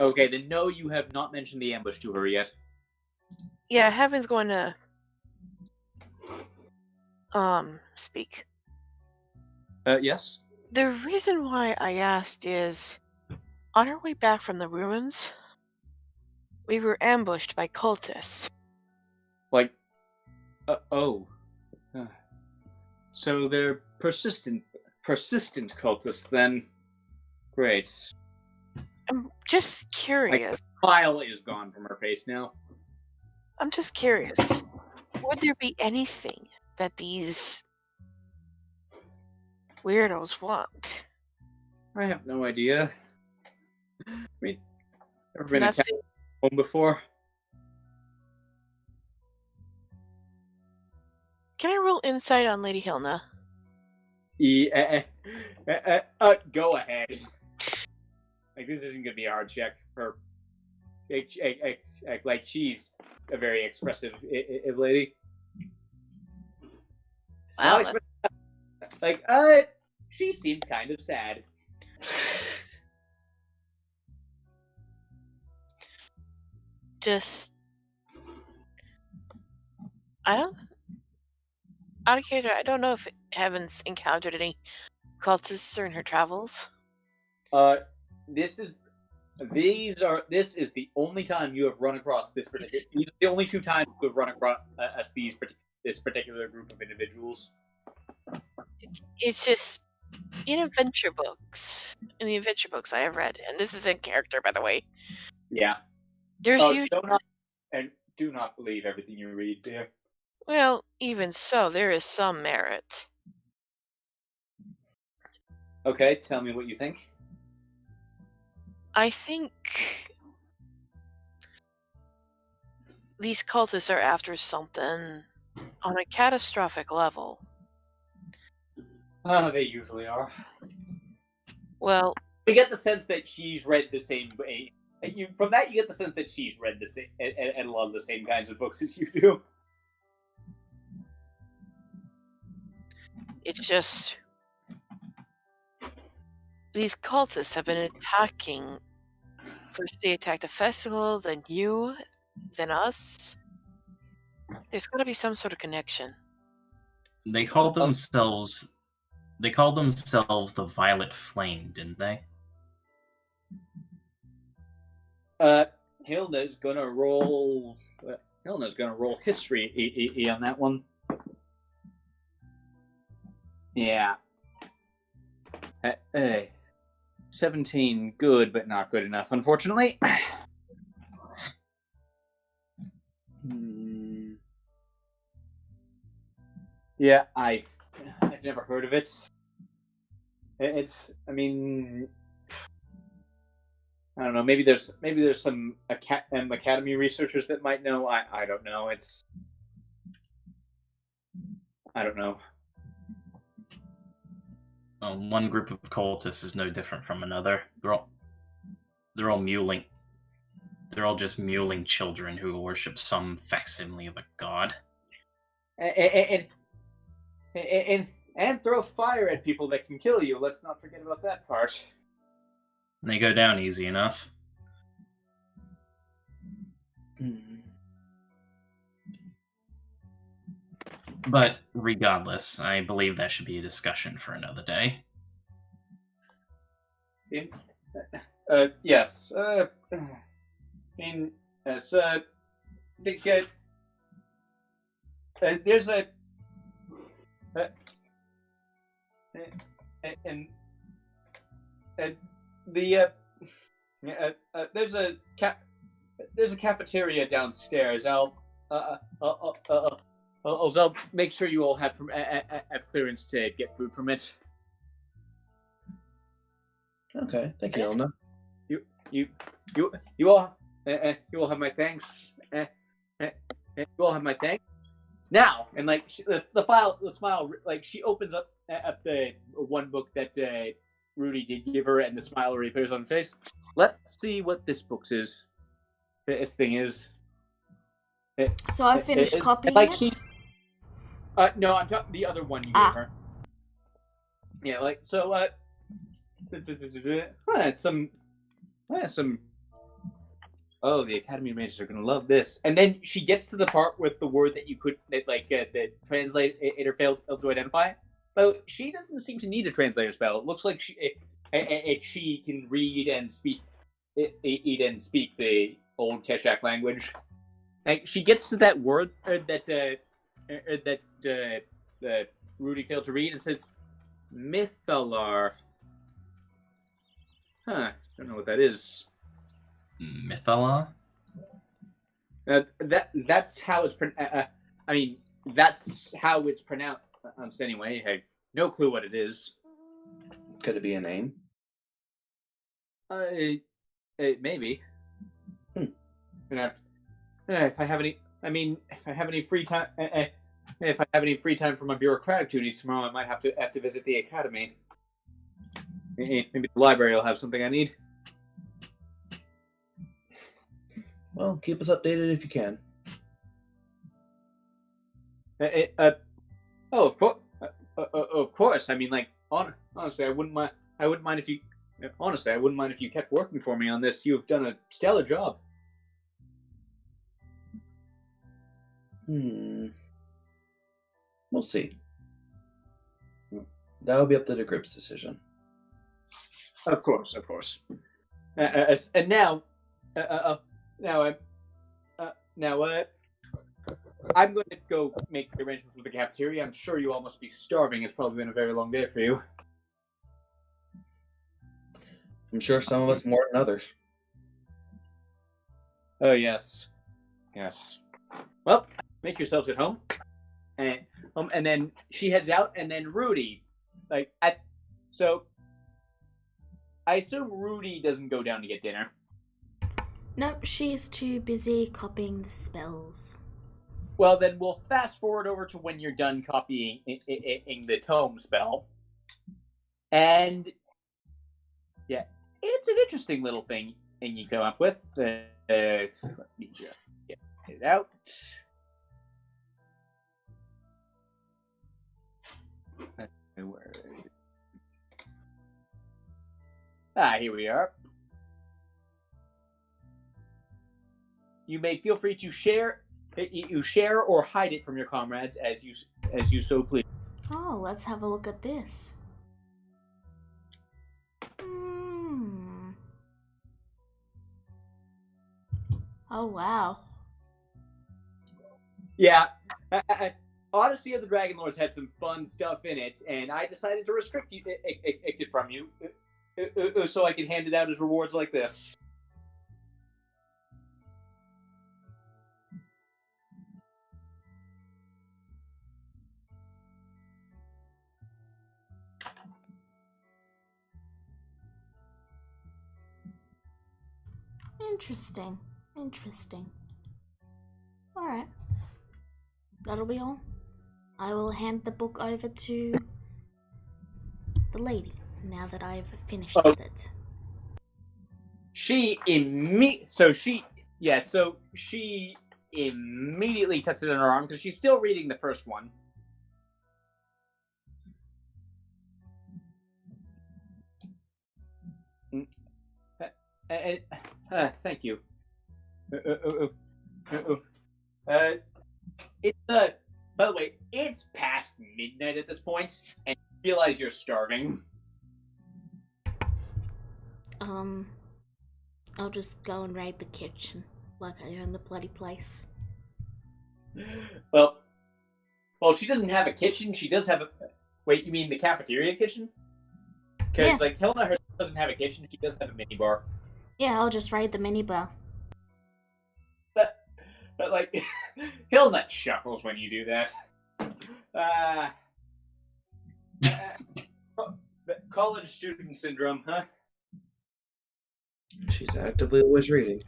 Speaker 1: Okay, then no, you have not mentioned the ambush to her yet.
Speaker 4: Yeah, Heaven's going to speak.
Speaker 1: Yes?
Speaker 4: The reason why I asked is, on our way back from the ruins, we were ambushed by cultists.
Speaker 1: So they're persistent cultists, then. Great.
Speaker 4: I'm just curious.
Speaker 1: The smile is gone from her face now.
Speaker 4: I'm just curious. Would there be anything that these weirdos want?
Speaker 1: I have no idea. I mean, never been attacked at home before.
Speaker 4: Can I roll insight on Lady Hilna?
Speaker 1: Go ahead. This isn't gonna be a hard check for. She's a very expressive lady.
Speaker 4: Wow.
Speaker 1: She seems kind of sad.
Speaker 4: Just, I don't. Out of character, I don't know if Heaven's encountered any cultists during her travels.
Speaker 1: This is the only time you have run across this particular. These are the only 2 times you have run across this particular group of individuals.
Speaker 4: It's just in the adventure books I have read, and this is in character, by the way.
Speaker 1: Yeah.
Speaker 4: There's usually,
Speaker 1: do not believe everything you read, dear.
Speaker 4: well, even so, there is some merit.
Speaker 1: Okay, tell me what you think.
Speaker 4: I think these cultists are after something on a catastrophic level.
Speaker 1: They usually are.
Speaker 4: Well,
Speaker 1: We get the sense that she's read the same. From that, you get the sense that she's read the same and a lot of the same kinds of books as you do.
Speaker 4: it's just these cultists have been attacking. First they attacked the festival, then you, then us. There's got to be some sort of connection.
Speaker 2: They called themselves the Violet Flame, didn't they?
Speaker 1: Hilda's gonna roll history on that one. Yeah. 17, good, but not good enough, unfortunately. Yeah, I've never heard of it. It's, I mean, I don't know. Maybe there's some academy researchers that might know. I don't know. I don't know.
Speaker 2: Well, one group of cultists is no different from another. They're all mewling. They're all just mewling children who worship some facsimile of a god.
Speaker 1: And throw fire at people that can kill you. Let's not forget about that part.
Speaker 2: They go down easy enough. But regardless, I believe that should be a discussion for another day.
Speaker 1: Yes. I think there's a there's a cafeteria downstairs. I'll make sure you all have clearance to get food from it.
Speaker 3: Okay, thank you, Elna.
Speaker 1: You all have my thanks. You all have my thanks. Now, and like the smile, like she opens up the one book that Rudy did give her, and the smile reappears on her face. Let's see what this book is. This thing is.
Speaker 5: So I finished copying
Speaker 1: like
Speaker 5: it?
Speaker 1: No, I'm talking the other one you gave her. Yeah, like so. Some. Oh, the Academy Mages are gonna love this. And then she gets to the part with the word that you could, that the translator failed to identify. But she doesn't seem to need a translator spell. It looks like she can read and speak the old Keshak language. Like she gets to that word that Rudy failed to read and says, "Mythalar." Huh? Don't know what that is.
Speaker 2: Mythala?
Speaker 1: That's how it's I mean, that's how it's pronounced anyway. I have no clue what it is.
Speaker 3: Could it be a name?
Speaker 1: Maybe. And if I have any free time, if I have any free time for my bureaucratic duties tomorrow, I might have to visit the academy. Maybe the library will have something I need.
Speaker 3: Well, keep us updated if you can.
Speaker 1: Of course. Of course. I mean, like, honestly, I wouldn't mind if you. Honestly, I wouldn't mind if you kept working for me on this. You've done a stellar job.
Speaker 3: We'll see. That will be up to the group's decision.
Speaker 1: Of course. And now, I'm going to go make the arrangements for the cafeteria. I'm sure you all must be starving. It's probably been a very long day for you.
Speaker 3: I'm sure some of us more than others.
Speaker 1: Oh, yes. Well, make yourselves at home. And then she heads out, and then Rudy, so I assume Rudy doesn't go down to get dinner.
Speaker 5: Nope, she's too busy copying the spells.
Speaker 1: Well, then we'll fast forward over to when you're done copying the tome spell. And yeah, it's an interesting little thing you come up with. Let me just get it out. Here we are. You may feel free to share or hide it from your comrades as you so please.
Speaker 5: Oh, let's have a look at this. Oh, wow.
Speaker 1: Yeah. Odyssey of the Dragon Lords had some fun stuff in it, and I decided to restrict it from you so I can hand it out as rewards like this.
Speaker 5: Interesting. Alright. That'll be all. I will hand the book over to the lady now that I've finished with it.
Speaker 1: She immediately tucks it in her arm because she's still reading the first one. Thank you. By the way, it's past midnight at this point, and you realize you're starving.
Speaker 5: I'll just go and raid the kitchen, like I own the bloody place.
Speaker 1: Well, she doesn't have a kitchen. She does have a. Wait, you mean the cafeteria kitchen? Because Hilda herself doesn't have a kitchen. She does have a minibar.
Speaker 5: Yeah, I'll just raid the minibar.
Speaker 1: But Hilda chuckles when you do that. College student syndrome, huh?
Speaker 3: She's actively always reading.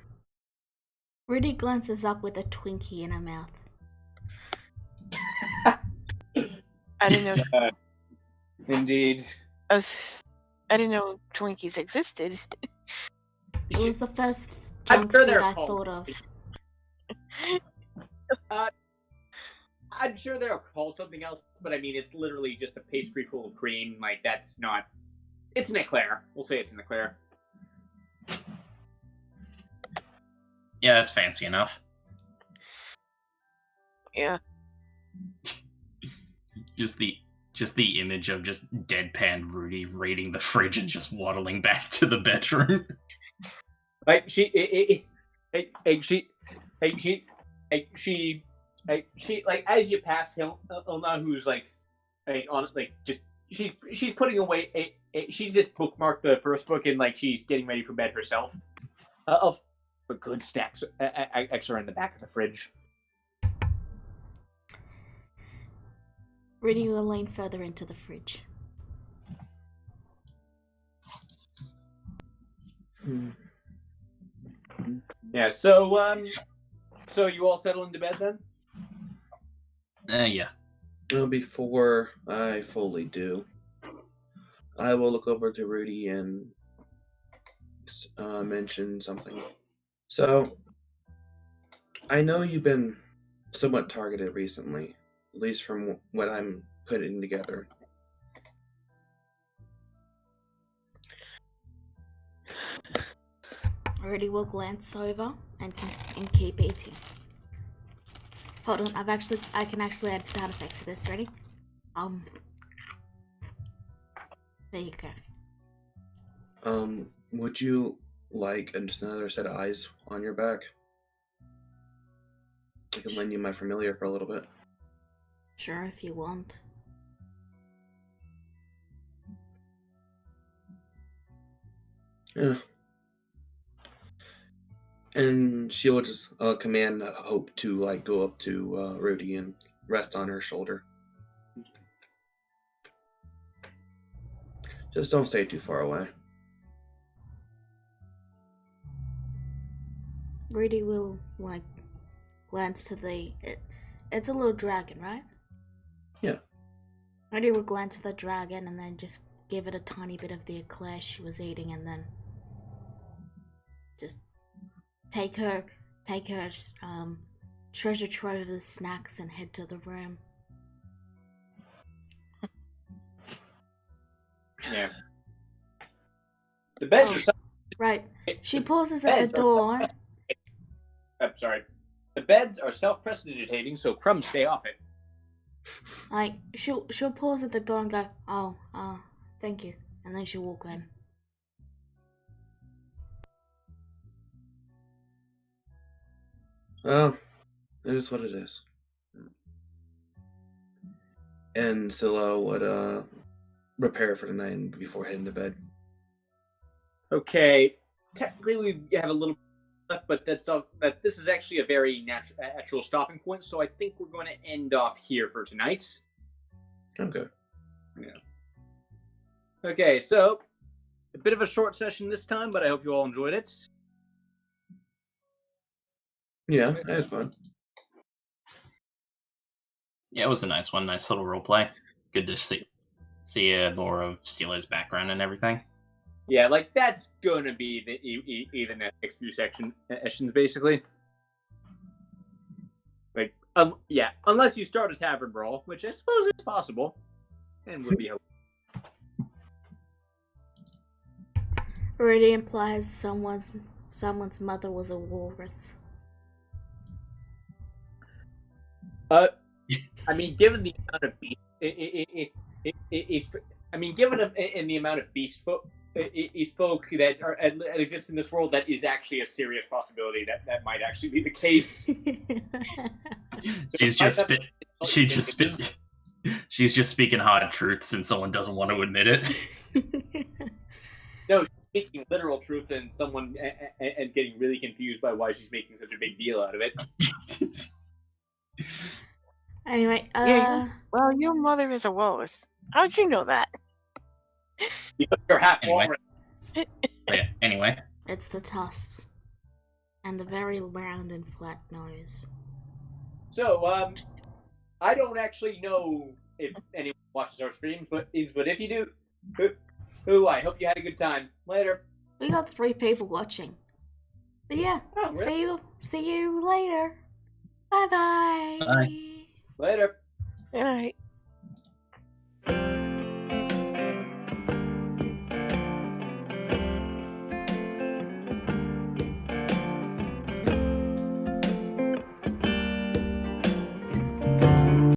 Speaker 5: Rudy glances up with a Twinkie in her mouth.
Speaker 4: I didn't know.
Speaker 1: Indeed.
Speaker 4: I didn't know Twinkies existed.
Speaker 5: It was the first junk food I thought of.
Speaker 1: I'm sure they're called something else, but I mean, it's literally just a pastry full of cream. That's not. It's an eclair. We'll say it's an eclair.
Speaker 2: Yeah, that's fancy enough.
Speaker 4: Yeah.
Speaker 2: Just the image of just deadpan Rudy raiding the fridge and just waddling back to the bedroom.
Speaker 1: As you pass Hilna, who's she's putting away she's just bookmarked the first book and she's getting ready for bed herself. But good snacks are in the back of the fridge.
Speaker 5: Rudy will lean further into the fridge.
Speaker 1: Yeah, so you all settle into bed then?
Speaker 2: Yeah.
Speaker 3: Before I fully do, I will look over to Rudy and mention something. So, I know you've been somewhat targeted recently, at least from what I'm putting together.
Speaker 5: Rudy will glance over and keep eating. Hold on, I can actually add sound effects to this. Ready? There you go.
Speaker 3: Would you like another set of eyes on your back? I can lend you my familiar for a little bit.
Speaker 5: Sure, if you want.
Speaker 3: Yeah. And she will just command Hope to like go up to Rudy and rest on her shoulder. Just don't stay too far away.
Speaker 5: Rudy will like glance to the. It's a little dragon, right?
Speaker 3: Yeah.
Speaker 5: Rudy will glance at the dragon and then just give it a tiny bit of the eclair she was eating, and then just take her treasure trove of snacks and head to the room.
Speaker 1: Yeah. The beds are.
Speaker 5: Right. She pauses at the door.
Speaker 1: I'm sorry. The beds are self-precipitating, so crumbs stay off it.
Speaker 5: Like she'll pause at the door and go, "Oh, thank you," and then she'll walk in.
Speaker 3: Well, it is what it is. And Scylla would prepare for the night before heading to bed.
Speaker 1: Okay. Technically, we have a little left, but that's all. But this is actually a very natural stopping point, so I think we're going to end off here for tonight.
Speaker 3: Okay.
Speaker 1: Yeah. Okay, so a bit of a short session this time, but I hope you all enjoyed it.
Speaker 3: Yeah, I had fun.
Speaker 2: Yeah, it was a nice one. Nice little role play. Good to see more of Steeler's background and everything.
Speaker 1: Yeah, like that's going to be the even the next few sessions, basically. Like, yeah, unless you start a tavern brawl, which I suppose is possible, and would be helpful.
Speaker 5: Rudy implies someone's mother was a walrus.
Speaker 1: I mean, given the amount of beast, given in the amount of beast folk that exist in this world, that is actually a serious possibility that might actually be the case.
Speaker 2: She's just speaking hard truths, and someone doesn't want to admit it.
Speaker 1: No, she's speaking literal truths, and someone and getting really confused by why she's making such a big deal out of it.
Speaker 5: Anyway,
Speaker 4: well, your mother is a walrus. How'd you know that?
Speaker 1: Because you're half
Speaker 2: Anyway.
Speaker 1: walrus.
Speaker 2: Yeah, anyway.
Speaker 5: it's the tusks and the very round and flat nose.
Speaker 1: So, I don't actually know if anyone watches our streams, but if you do, I hope you had a good time. Later.
Speaker 5: We got 3 people watching. But yeah,
Speaker 1: Oh, really?
Speaker 5: see you later. Bye-bye.
Speaker 2: Bye.
Speaker 1: Later.
Speaker 4: All right.